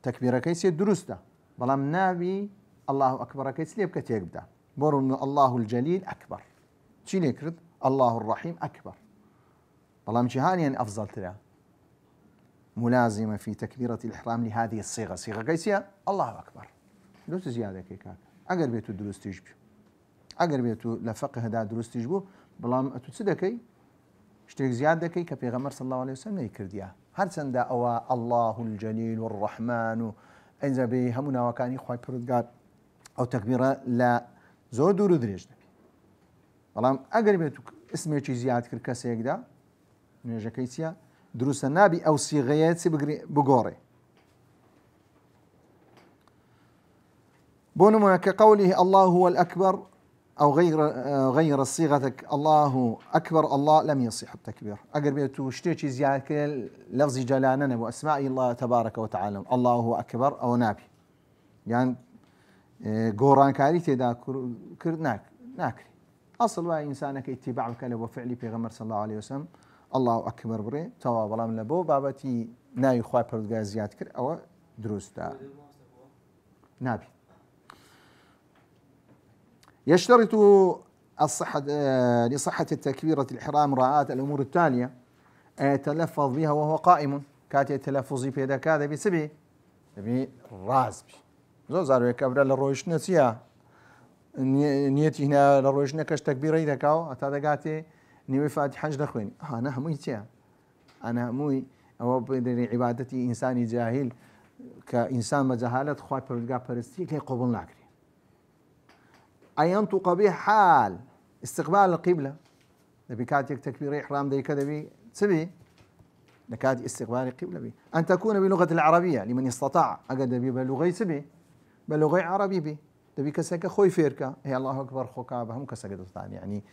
تكبير كيسي درسته بلام نابي الله أكبر كيسي ليبكا تيقبدا بورن الله الجليل أكبر شيني كرت الله الرحيم أكبر بلام جهان يعني أفضل ترى ملازمة في تكبيرة الإحرام لهذه الصيغة صيغة كيسية الله أكبر دوس زيادة كيكاك أقر بيتو دروس تجبو أقر بيتو لفقه دا دروس تجبو بلام أتوتسدكي اشترك زيادة كي كبيغمر صلى الله عليه وسلم يكرديا هرسن دا أوا الله الجليل والرحمن إنزا بي همنا وكاني خواهي پردگار أو تكبيرة لا زور دور دريج دبي بەڵام ئەگەر بێت اسمێکی زیاد کرد کەسێکدا نوێژەکەی چیە دروستە نابی ئەو سیغەیە چی بگۆڕێ. بۆ نمونە كقوله الله هو الأكبر أو غير الصيغة الله أكبر الله لم يصح التكبير. أقرب بيتو شتيشي زيادة لفظ جلالنا وأسماء الله تبارك وتعالى الله هو أكبر أو نابي يعني قوران كاري تدا كرد ناكري أصل واي إنسانك اتباع كلب وفعلي في غمر صلى الله عليه وسلم الله أكبر بري توا بلا من لبو بابتي ناي خواي بردقاء زياد كر أو دروس دا نابي. يشترط الصحة لصحة التكبيرة الإحرام مراعاة الأمور التالية يتلفظ بها وهو قائم كاتي التلفظ في ذاك هذا بسبي راز زو زارو يكبر للرويش نسيا نيتي هنا للرويش نكش تكبيرة إذا كاو أتذكرتي نيوي فاتحة نخوين أنا هموي تيا أنا هموي أو بدري عبادتي إنساني جاهل كإنسان مجهالة خواي بردقاء برستي كي قبول ناكري أن ينطق به حال استقبال القبلة نبي كاتك تكبير إحرام ذي كذا بي سبي نكاد استقبال القبلة بي أن تكون بلغة العربية لمن استطاع أجد بي بلغي سبي بلغي عربي بي تبي كسك خوي فيركا هي الله أكبر خوكابة هم كسك دوستان يعني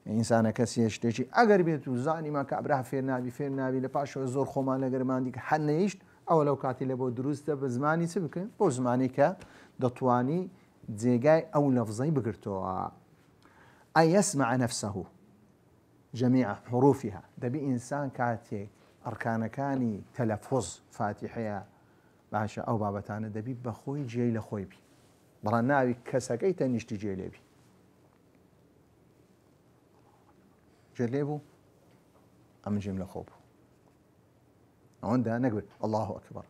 إنسان كسيش تيجي أجر بيتو زاني ما كأبرها فير نبي لباشو الزور خوما لجر ما عندك حنيشت أو لو كاتي لبو دروس ده بزماني سبك بزماني كدطواني جيجاي أو لفظي بقرتوها أن يسمع نفسه جميع حروفها دبي إنسان كاتي أركان كاني تلفظ فاتحة باشا أو بابتانا دبي بخوي جي لخوي بي برناوي كسكي تنشتي جي لبي جليبو أم جيم لخوبو عندها نقول الله أكبر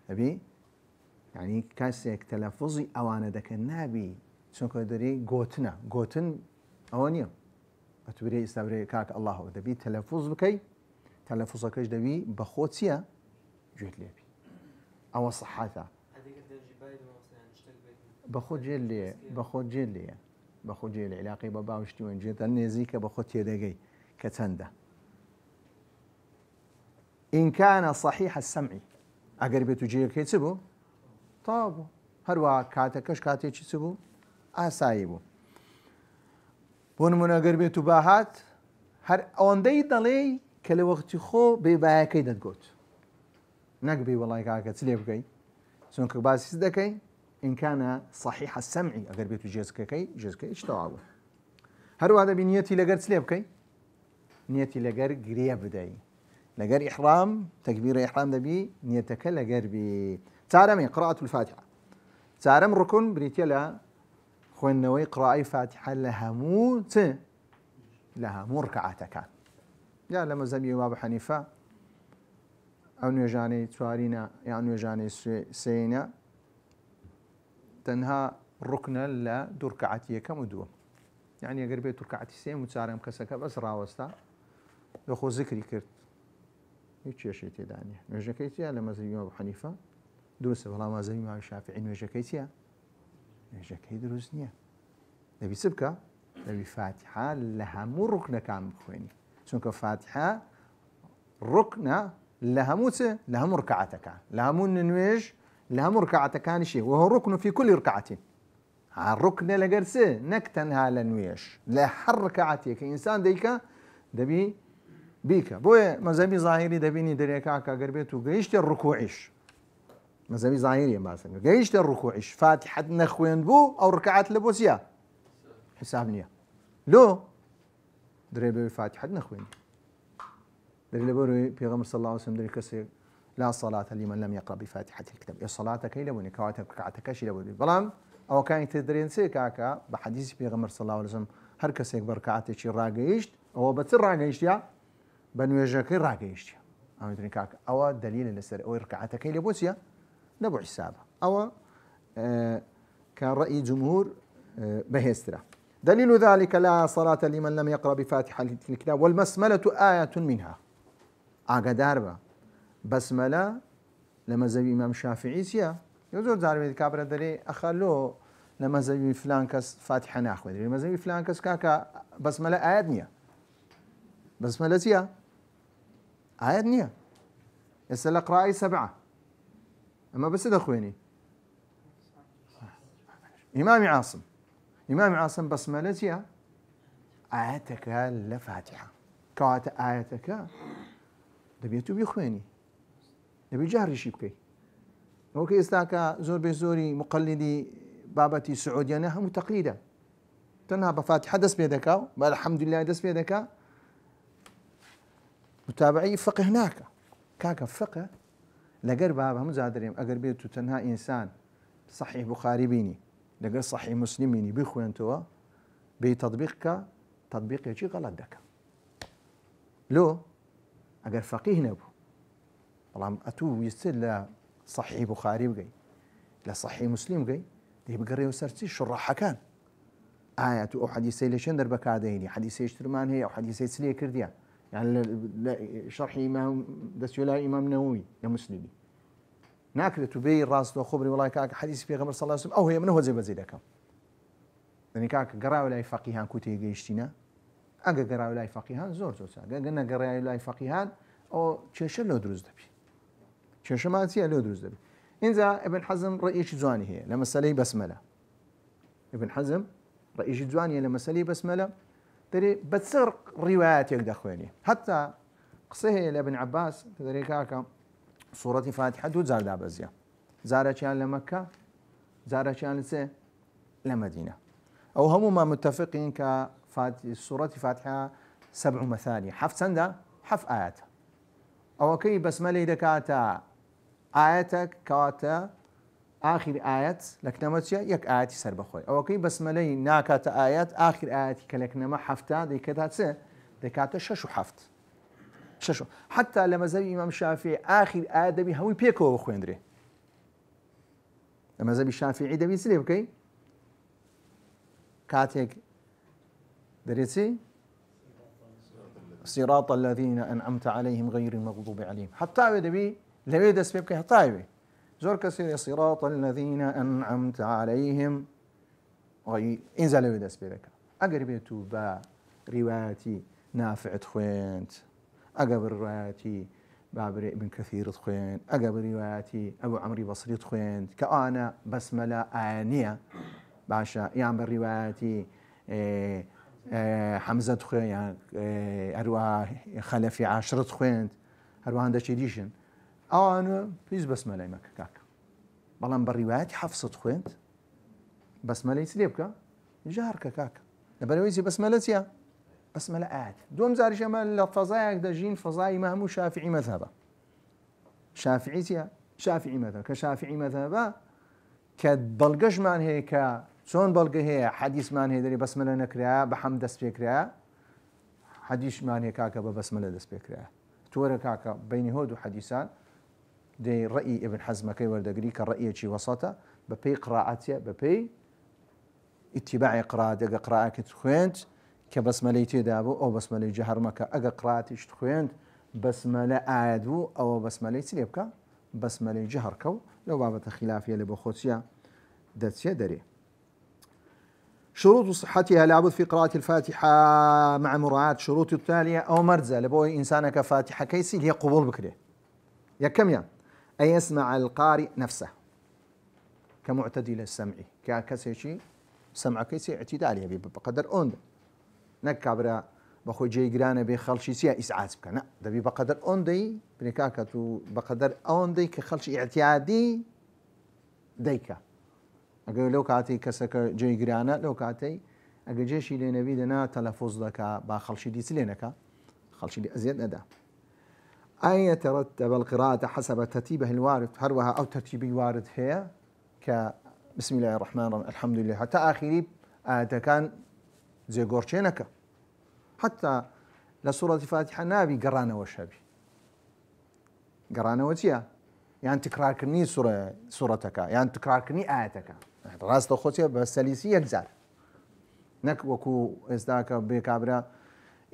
دبي يعني كاسك تلفظي أوانا دك النبي شو كدري قوتن أوانيا أتبري استبري كاك الله دبي تلفظ بكي تلفظك إيش دبي بخوتيا جهد ليبي أو صحتها بخوت جيل علاقي بابا وشتي وين جيت النزيك بخوت يدقي كتنده إن كان صحيح السمع أقرب تجيل كيتسبو طابو هروا كاتكش كاتي تسبو أسايبو بون من أقرب تباهات هر أوندي دلي كل وقت خو بيبايا كيدا تقوت نقبي والله كاكا تسليب كي سونك باسيس دكي إن كان صحيح السمع أقرب تجيزكي إيش توابو هروا هذا بنيتي لقر تسليب كي نيتي لقر قريب بداي لقر إحرام تكبير إحرام دبي نيتك لقر بي تعلم قراءة الفاتحة تعلم ركن بريتيلا خوينوي قراءة فاتحة لها مو ركعتك يا لما زبي أبو حنيفة أو نيجاني توارينا يعني نيجاني سينا تنها ركنا لا دور ركعتي كم ودو يعني أقرب بيت ركعتي سين متسارم كسكة بس راوستا يخو ذكري كرت هيك شيء تداني نيجاكيتيا لما زبي أبو حنيفة دروس والله ما زي ما الشافعي نيجاكيتيا نيجاكي دروس نية نبي سبكة نبي فاتحة لها مو ركنة كام خويني شنك فاتحة ركنة لها موسى لها مركعتك لها مو ننويج لها مركعتك شيء وهو ركن في كل ركعة الركن لجرسه نكتنها لنويش لا حركعتك إنسان ديكا دبي بيكا بوي مذهبي ظاهري دبيني دريكا كقربيتو جيشت الركوعش مذهبي ظاهري مثلا جيشت الركوعش فاتحة نخوين بو أو ركعات لبوسيا حساب نية لو دري فاتحة نخوين دري لبوري بيغمر صلى الله عليه وسلم دري كسر لا صلاة لمن لم يقرأ بفاتحة الكتاب يا صلاة كي لبوني كواتب ركعتك شي لبوني بلام أو كان تدرين سيكاكا بحديث بيغمر صلى الله عليه وسلم هر كسيك بركعتك شي راقيشت أو بتصير راقيشت يا بنويجك راقيشت أو يدري كاكا أو دليل لسر أو ركعتك كي لبوسيا نبو حسابها أو كان رأي جمهور بهسترا دليل ذلك لا صلاة لمن لم يقرأ بفاتحة الكتاب والبسملة آية منها أقدار بسملة لما زي إمام شافعي سيا يزور زاربي كابر دري أخلو لما زي فلان كس فاتحة ناخذ لما زي فلان كس كاكا بسملة آيات نية بسملة زيا آيات نية يسأل قراءة 7 أما بس دخويني إمام عاصم بسملة زيا آياتك لفاتحة كوات آياتك دبيتو بيخويني دبي جهري شيبكي وكي استاكا زور بزوري مقلدي بابتي سعودية هم تقليدا تنها بفاتحة دس بيدك الحمد لله دس بيدك متابعي فقه هناك كاكا فقه لقر بابا هم زادرين أقر بيتو تنها إنسان صحيح بخاري بيني لقر صحيح مسلميني بيخوين توا بتطبيقك تطبيق يجي غلط دك لو أقر فقيه نبو والله أتو يستل صحيح بخاري بقي لا صحيح مسلم بقي دي بقري وسرتي شرحها كان آيات أو حديثي ليش ندر بكاديني حديثي اشترمان هي أو حديثي سليه كرديا يعني شرح إمام دسيولا إمام نووي يا مسلمي ناكل تبي الراس تو خبري والله كاك حديث في غمر صلى الله عليه وسلم أو هي من هو زي بزيدك يعني كاك قرا ولا فقيهان كوتي جيشتنا أجا قرا ولا فقيهان زور زوسا قلنا قرا ولا فقيهان أو شيء لو دروز دبي شيء ما تيا لو دروز دبي إنزا ابن حزم رئيس جواني هي لما سلي بسملة ابن حزم رئيس جواني لما سلي بسملة تري بتصير روايات يقدر خويني حتى قصيه لابن عباس تدري كاكا سورة فاتحة دو زار دابزيا زارة كان لمكة زارة كان لمدينة أو هم ما متفقين سورة فاتحة 7 مثاني حف سندا حف آيات أو كي بسملة دكاتا آياتك كاتا آخر آيات لكنمتيا يك آياتي سر بخوي أو كي بسملة ناكات آيات آخر آياتي كلكنما حفتا ديكاتا ديكاتا ششو حفت ششو حتى لما زي الإمام الشافعي آخر آية دبي هوي بيكو بخويندري لما زي الشافعي دبي سليب كي كاتك دريتي صراط الذين أنعمت عليهم غير المغضوب عليهم حتى دبي لبي دس بيبكي حتى زور كسير صراط الذين أنعمت عليهم إنزل لبي دس بيبك أقربيتو با رواياتي نافع تخوينت أقبل رواياتي بابر ابن كثير تخوين أقبل رواياتي أبو عمري بصري تخوين كأنا بسملة آنية باشا يعني رواياتي حمزة تخوين يعني أروى خلفي 10 تخوين أروى هذا شيء ديشن أنا بيز بسملة مك كاك بلان بالرواياتي حفصة تخوين بسملة يسليبك جارك كاك نبرويزي بسملة يا بسملة آيات دوم زاري شمال الفضايا دجين فضاي مهمو شافعي مذهبه شافعي مذهب كشافعي مذهبه كبلقش مان هيك شلون بلقى هي حديث مان هي دري بسملة نكريا بحمد دس بكريا حديث مان هي كاكا بسملة دس بكريا تورا كاكا بين هود وحديثان دي رأي ابن حزم كي ورد أقريك الرأي شي وسطه ببي قراءتي ببي اتباع قراءة كتخوينت كبسملة تدابو أو بسملة جهر مكة أجا قراءة تخوينت بسملة آدو أو بسملة سليبكا بسملة جهر كو لو بابة خلافية لبخوتيا داتيا دري شروط صحتها لابد في قراءة الفاتحة مع مراعاة شروط التالية أو مرزة لبوي إنسانك فاتحة كيسي هي قبول بكري يا كم أن يسمع القارئ نفسه كمعتدل السمعي كسيشي سمع كيسي اعتدالي بقدر أوند نكابرا بخوي جاي جرانا بخلشي سيا إسعاز بكنا دبي بقدر أوندي بنكاكتو بقدر أوندي كخلشي اعتيادي ديكا أقول لو كاتي كسك جاي جرانا لو كاتي أقول جيشي لنبي دنا تلفظ لك بخلشي دي سلينك خلشي دي أزيد أدا أن يترتب القراءة حسب ترتيبه الوارد هروها أو ترتيبي وارد هي بسم الله الرحمن الرحيم الحمد لله حتى آخري كان زي قورشينك حتى لسورة الفاتحة نابي قرانا وشابي قرانا وتيا يعني تكرار كني سورتك يعني تكرار كني آياتك راس تخوتيا بسليسي يجزار نك وكو ازداك بكابرا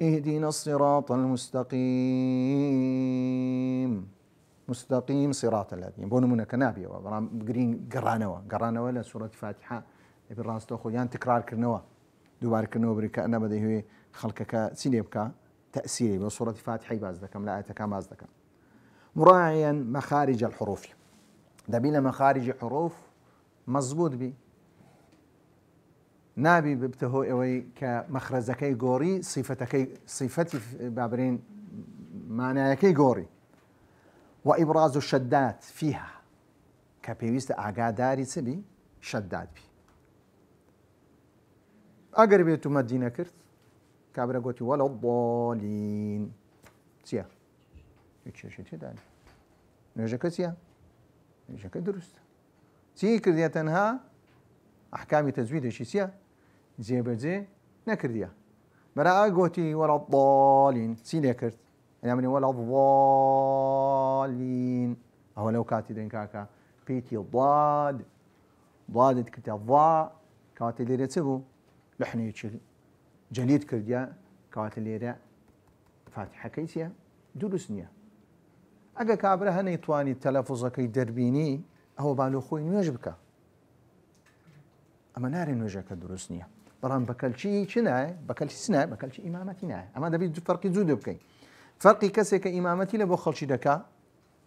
اهدنا الصراط المستقيم مستقيم صراط الذين بونو منك نابي وبرام قرين قرانا ولا سورة الفاتحة ڕاستە خۆیان تکرارکردنەوە دووبارکردنەوە بری کە ئەنە بەدەیهوێ خەڵکەکە چی لێ بکە تەسیری بە سوورەتی فاتحی باز دەکەم لە ئاەتەکان باز دەکەم مراعيا مخارج الحروف دەبی لە مەخارجی حروف مەزبوط بی نابی ببتەهۆ ئەوەی کە مەخرەزەکەی گۆڕی صیفەتی بابرین مانایەکەی گۆڕی وإبراز الشدات فيها كبيوست ئاگاداری چ بی شدات بی ئەگەر بێت و مەدینە کرد کابرا گوتی وەلە الضالین چییە هیچ تێدانی نوێژەکە چییە نوێژەکە دروستە چی کردیە تەنها ئەحکامی تەجویدێکی چییە جێبەجێ نەکردیە بەرا گوتی وەلە الضالین چی لێ کرد يعني ولا الضالين أو لو كاتي كاكا بيتي ضاد كتي ضاء كاتي ليرة تبو لحني يشيل جليد كرديا كاتي ليرة فاتحة كيسيا دروسنيا أجا كابرة هني يتواني التلفظ كي دربيني أو بالو خوي نوجبك أما ناري نوجك دروسنيا برام بكالشي شناي بكالشي سنا بكالشي إمامتي ناي أما ده بيد فرق زود بكين فرقی کەسێک کە ئیمامەتی لە بۆ خەڵکی دەکا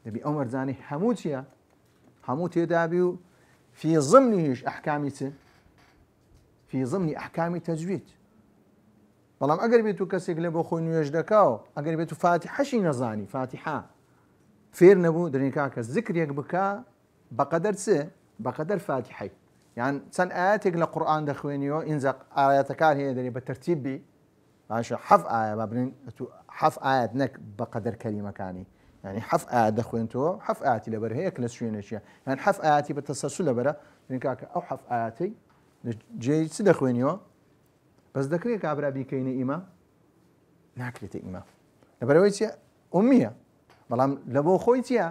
دەبی ئەو مەرجانەی هەموو چییە هەموو تێدابی و في ضمنیش ئەحکامی چ في ضمنی ئەحکامی تەجوید بەڵام ئەگەر بێت و کەسێک لە بۆ خۆی نوێژ دەکا و ئەگەر بێت و فاتحەشی نەزانی فاتحە فێر نەبوو دەرێکا کە ذکرێک بکە بەقەدەر چ بەقەدەر فاتحەی یان چەند ئاەتێک لە قورئان دەخوێنیەوە ئینجا ئاەتەکان هەیە دەرێ بە تەرتیب بی باشە حەف ئایا بابرین حەف ئاەت نەک بەقەدەر کەلیمەکانی يعني حەف ئاەت دەخوێنتەوە حەف ئاەتی لەبەر هەیە کە لە شوێنێکیە یان حەف ئاەتی بە تەسەلسل لەبەرە کاکە ئەو حەف ئاەتەی جێی چ دەخوێنیەوە بەس دەکرێت کابرا بیکەینە ئیمە ناکرێتە ئیمە لەبەرەوەی چیە ئومیە بەڵام لە بۆ خۆی چییە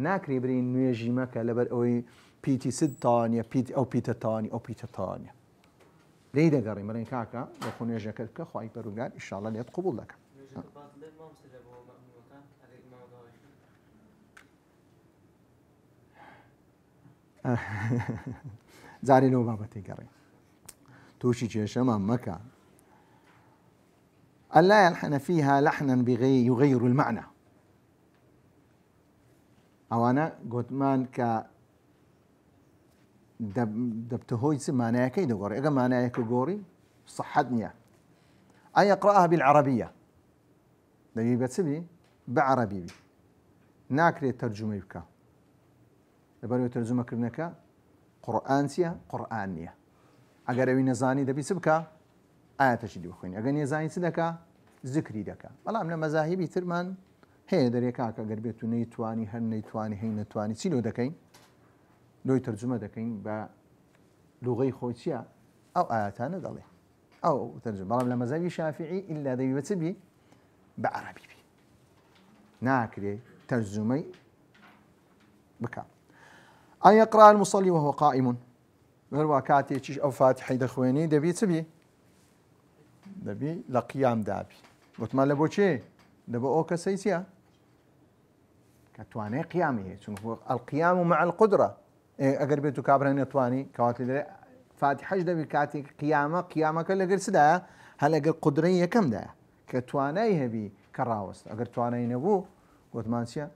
ناکرێ برین نوێژی مەکە لەبەر ئەوەی پیتی سد تاوانیە پیتی ئەو پیتە تاوانی ئەو پیتە تاوانیە لێی دەگەڕی مەڕێن کاکە بە خۆ نوێژەکە بکە خوای پەروەردگار ئینشاڵڵا لێت قبوڵ دەکەم جارێ لەوە بابەتەی گەڕێ تووشی کێشەمان مەکە ألا يلحن فيها لحنا يغير المعنى أوانا قوتمان ك دبتهوي معناها كي دغوري إذا معناها كجوري صحتني أن يقرأها بالعربية دبي بتسبي بعربي ناكري ترجمة بك دبرو ترجمة كرنك قرآنسية قرآنية أجر وين زاني دبي سبكة آيات شدي بخوين أجر نزاني سدكة ذكري دكة والله من مذاهبي ترمان هي دريكا كجربيتو نيتواني هل نيتواني هي نتواني سيلو دكين لوي ترجمة دكين بلغة خوتية أو آياتنا ضلي أو ترجمة والله من مذاهبي شافعي إلا دبي بتسبي بعربي ناكري ترجمي بكا أن يقرأ المصلي وهو قائم غير كاتي تشيش أو فاتحة دخويني دبي تبي دبي لقيام دابي قلت ما لبو شيء دبو أو كسيسيا كتواني قيامي القيام مع القدرة أقربتو كابرين يتواني كواتي فاتحة دبي كاتي قيامة كلا غير سدا هل أقر قدرية كم دا كتواني هبي كراوست أقر تواني نبو قلت مانسيا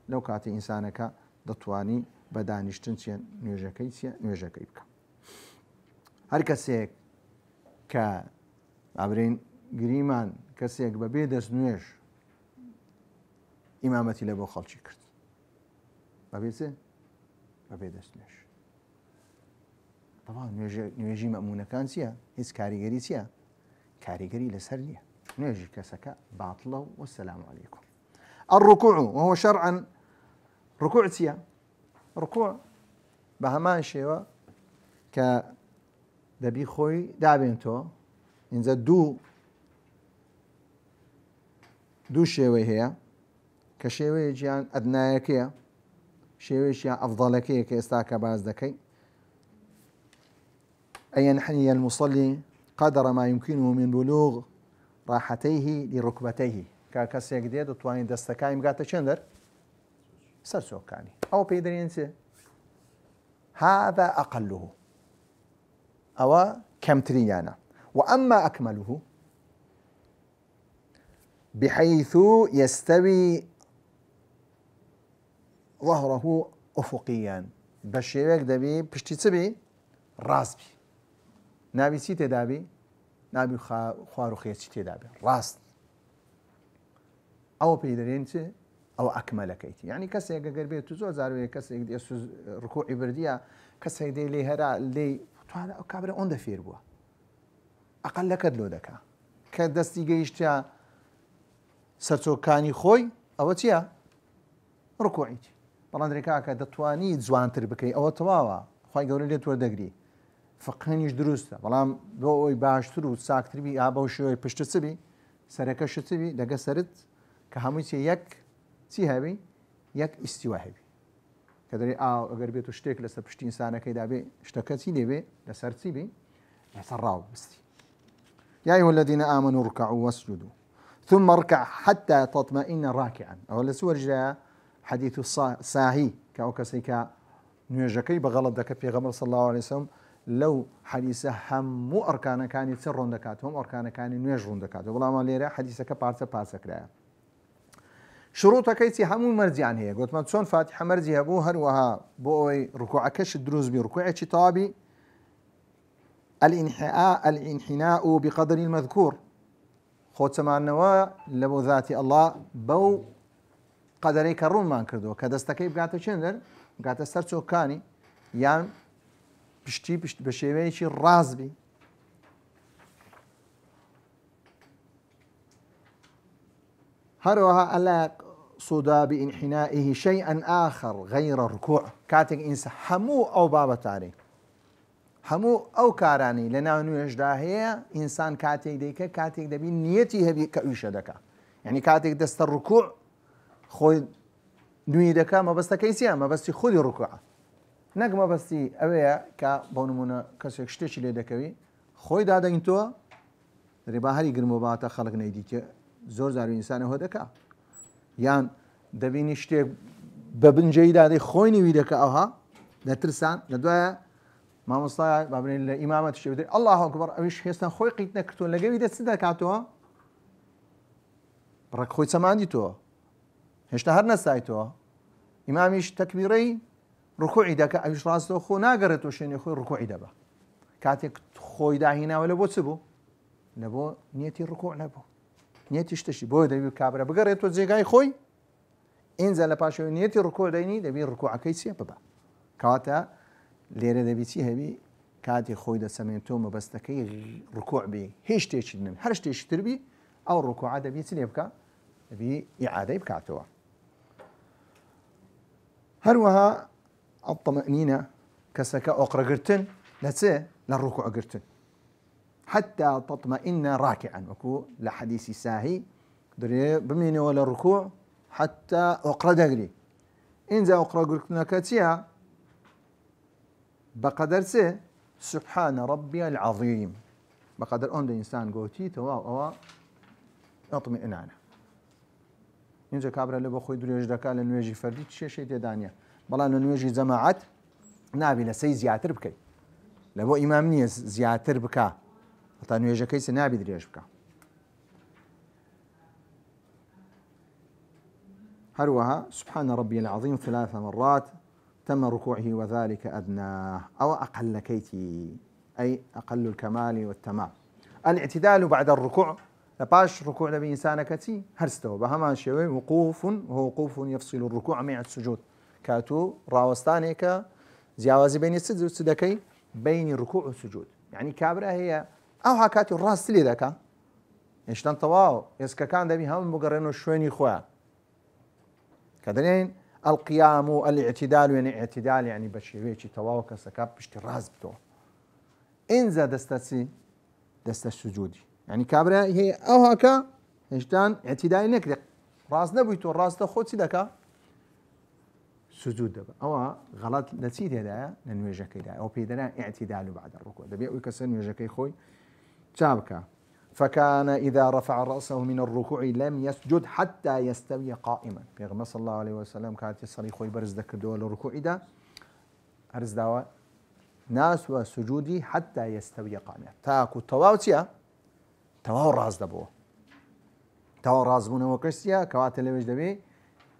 لو كاتي إنسانك دتواني بەدانیشتن نوێژەکەی بکە هەر کەسێک کە ئابرین گریمان کەسێک بەبێ دەست نوێژ ئیمامەتی لە بۆ خەڵکی کرد بەبێ دەست نوێژ طبعا نوێژی مەمونونەکان چییە هیچ کاریگەری چییە کاریگەری لەسەر نییە نوێژی کەسەکە باتڵە وەسەلام عەلەیکم الركوع وهو شرعا ركوع چییە ركوع بهمان شيوا ك دبي خوي دابينتو إنزا دو شيوي هي كشيوي جيان أدنايكية شيوي جيان أفضلكية كإستاكا باز دكي أن ينحني المصلي قدر ما يمكنه من بلوغ راحتيه لركبتيه كاسيك ديدو تواني دستكاي مقاتا شندر سرسوكاني أو بيدرينسي هذا أقله أو كمتريانا. وأما أكمله بحيث يستوي ظهره أفقيا بشيوك دبي بشتي تبي راس بي نابي سيتي دابي نابي خوارو خيتي تدابي راس أو بيدرينتي أو أكمل كيتي يعني كسي قربي تزور زاروي كسي يسوز ركوع برديا كسي دي لي هرا لي تو كابرا اون دفير بوا أقل كدلو دكا كدستي جيشتا سرتو كاني خوي أو تيا ركوعيتي بەڵام کاکە دەتوانیت جوانتر بکەی ئەوە تەواوە خی گەورە لێت وەردەگری فقهێنیش دروستە بەڵام بۆ ئەوی باشتر و چاکتربی ئا بەو شێوەی پشتە چبی سەرەکەشت چبی دەگە سرت کە هەمووی چێ یەک چی هەبی یەک ئیستیوا هەبی کە دەری ئاو ئەگەر بێت و شتێک لەسەر پشتی ئینسانەکەیدا بێ شتەکە چی لێبێ لەسەر چی بێ لەسەر ڕاو بستی يا أيها الذين آمنوا اركعوا واسجدوا ثم اركع حتى تطمئن راكعا أو لسور جاء حديث الساهي كأوكسيكا نيجكي بغلط دك في غمر صلى الله عليه وسلم لو حديثه هم أركان كان سر دكاتهم أركان كان نيجرون دكاتهم والله ما ليرة حديثك بارسة كرايا شروط كيتي هم مرجعان هي قلت ما تشون فاتحة مرجي أبو هروها بوي ركوعكش الدروز بركوعك طابي الانحناء بقدر المذكور خود سمعنوا لبو ذات الله بو قدري كرون ما كردو كدستكي بقاطع شندر بقاطع سرچو كاني يان بشتي بشيوي شي رازبي هروها ألا صدا بانحنائه شيئا آخر غير الركوع كاتك إنس همو أو بابا تاري همو أو كاراني لنا نوجدا هي إنسان كاتك ديك كاتك دبي نيتي هبي كأيشدك يعني كاتك دست الركوع خوي نوي دكا ما بس تكيسيا ما بس خذي ركوعه نق ما بس أبيا كبونمونا كسيك شتيش اللي دكوي خوي دادا انتوا ربا هري قرمو باتا خلق نيديك زور زارو إنسان هو دكا يان دبيني شتيك ببن جيدا دي خوي نوي دكا أوها لترسان لدوايا ما مصطاع بابن الإمامة الشبدي الله أكبر أبيش هستان خوي قيتنا كتون لقوي دا سدا كاتوا برك خوي سمان ديتوا هشتا هر نسايتوا إماميش تكبيري ركوعي دكا أبيش راسو خو ناقرتو شيني خوي ركوعي دبا كاتك خوي دا هنا ولا بو تسبو لبو نيتي الركوع لبو نيتي اشتشي بو دبي كابرا بقريتو زيغاي خوي انزل باشو نيتي الركوع ديني دبي الركوع كيسيا بابا كواتا ليرة دبيتي هبي كاتي خوي دا سمينتو مبستكي ركوع بي هيش تيشي دنم هرش تيشي تربي أو الركوع دبيتي ليبكا دبي إعادة بكاتوا هروها الطمأنينة كسكا أقرأ قرتن لتسي للركوع قرتن حتى تطمئن راكعا وكو لحديث ساهي دري بميني ولا الركوع حتى أقرأ دقلي إنزا أقرأ قرتنا كاتيا بقدر سي سبحان ربي العظيم بقدر أن الإنسان قوتي توا أو اطمئنانه اینجا کابرا لبا خوی دریاج دکا لنویجی فردی چه شی دانیا بلا لنویجی جماعت نابی لسی زیاتر بکی لبا امام نیز زیاتر بکا حتی نویجی کیس نابی دریاج بکا هروها سبحان ربي العظيم 3 مرات تم ركوعه وذلك أدناه أو أقل كيتي أي أقل الكمال والتمام. الاعتدال بعد الركوع لباش ركوع نبي إنسان كتي هرستو بهما شوي وقوف وهو وقوف يفصل الركوع مع السجود كاتو راوستانيك زياوزي بين السجود والسدكي بين الركوع والسجود يعني كابرة هي أو هكاتو الراس تلي ذاك إيش تنطواو يسكا كان دبي هم مقرنو شويني خواه كذلين القيام الاعتدال يعني اعتدال يعني بشيويتي تواو كسكاب بشتي راس بتو إنزا دستسي دست السجودي يعني كابرا هي أو هكا هشتان اعتدال نكرق راس نبويتو الراس تخوتي دكا سجود دبا أو غلط نسيت هذا ننوجك هذا أو بيدنا اعتدال بعد الركوع دبي ويكسر نوجك خوي شابكا فكان إذا رفع رأسه من الركوع لم يسجد حتى يستوي قائما بيغمى صلى الله عليه وسلم كانت يصلي خوي برز ذكر دول الركوع ده أرز دوا ناس وسجودي حتى يستوي قائما تاكو تواوتيا تواو راز دبو تواو راز بونا وكرسيا كوات لويش دبي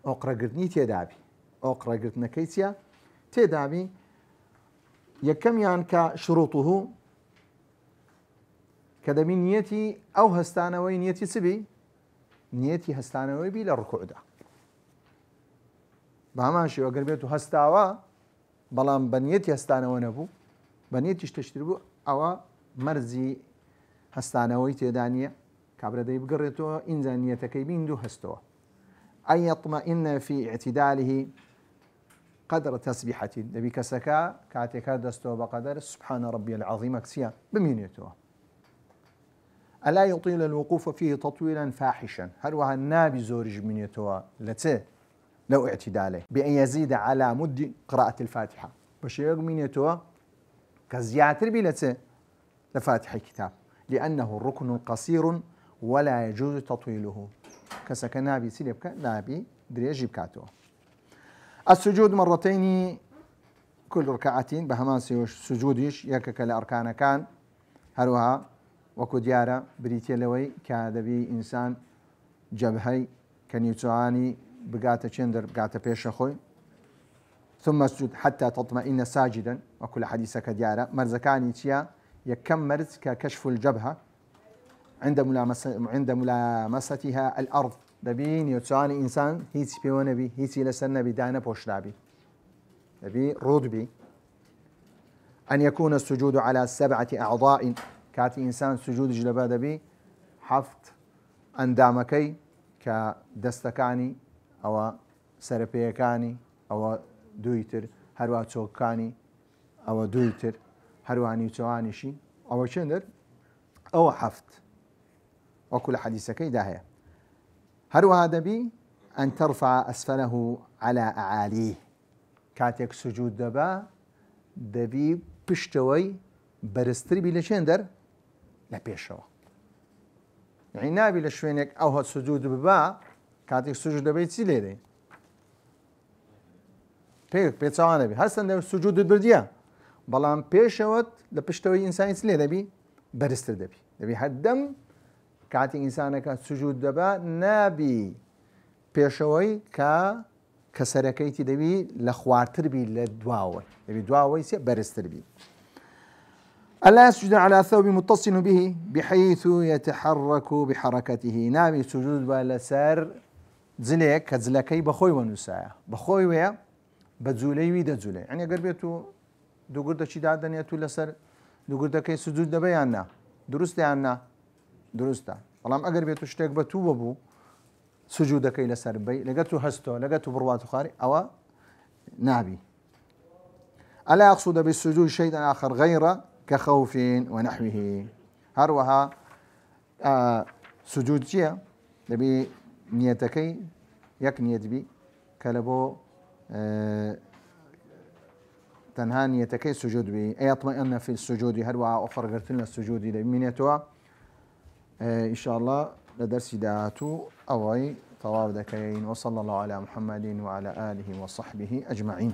أقرأ قرتني تيدابي أقرأ قرتنا كيسيا تيدابي يكم يعني كشروطه كدبي نيتي أو هستانوي نيتي سبي نيتي هستانوي بي للركوع ده باماشي وقربيتو هستاوا بلام بنيتي هستانوي نبو بنيتيش تشتربو أو مرزي هستانوي تيدانية كابرا دي بقريتو إنزانيتك بيندو هستوا أن يطمئن في اعتداله قدر تسبيحة دبي كسكا كاتيكا دستو بقدر سبحان ربي العظيم اكسيا بمينيتو ألا يطيل الوقوف فيه تطويلا فاحشا هل وها النابي زورج منيتو لتي لو اعتداله بأن يزيد على مد قراءة الفاتحة بشيغ منيتو كزياتر بلتي لفاتح الكتاب لأنه الركن قصير ولا يجوز تطويله كسك نابي سيلبك نابي دريجي بكاتو السجود مرتين كل ركعتين بهمان سجوديش يكك لأركان كان هروها وكو ديارة بريتي لوي كادبي إنسان جبهي كان يتعاني بقاتا شندر بقاتا بيش أخوي ثم اسجد حتى تطمئن ساجدا وكل حديثك ديارة مرزكاني تيا يكم مرز ككشف الجبهة عند ملامستها الأرض دبين يتعاني إنسان هيتي بيوانا بي هيتي لسنا بدانا بوشلابي دبي رود بي أن يكون السجود على 7 أعضاء كاتي إنسان سجود جلبا دبي حفت أندامكي كدستكاني أو سربيكاني أو دويتر هروا توكاني أو دويتر هرواني تواني شي أو شندر أو حفت وكل حديثك داهية هروا دبي أن ترفع أسفله على أعاليه كاتيك سجود دبا دبي بشتوي برستري بلا شندر لا بيشوا يعني نابي لشوينك أو السجود ببا كاتيك سجود دبي تسيلي بيتسوانا بي هستن دبي سجود البردية بلان بيشوت لبشتوي إنسان تسيلي دبي برستر دبي هدم كاتي إنسانك سجود دبا نابي بيشوي كسركيتي دبي لخوارتر بي لدواوي دبي دواوي سي برستر بي ألا يسجد على ثوب متصل به بحيث يتحرك بحركته نابي سجود بالسار زليك كزلكي بخوي ونسايا بخوي ويا بزولي ويدا زولي يعني قربيتو دو قرده شي دادنيتو لسر دو قرده كي سجود دبا يانا درست يانا درسته بەڵام ئەگەر بێت و شتێک بە تو ببوو سجودەکەی لەسەر بی لەگەت و هەستۆ لەگەت و بڕوات و خاری ئەوە نابی ألا يقصد بالسجود شيئا آخر غير كخوف ونحوه هروها سجود چییە دەبێ نیەتەکەی یەک نیەت بی کە لە بۆ تەنها نیەتەکەی سجود بی ئەیطمئن في السجود هروها ئۆفەرگرتن لە سجودی دەبینێتەوە إن شاء الله لدرسي داتو أوي طواف دكين وصلى الله على محمد وعلى آله وصحبه أجمعين.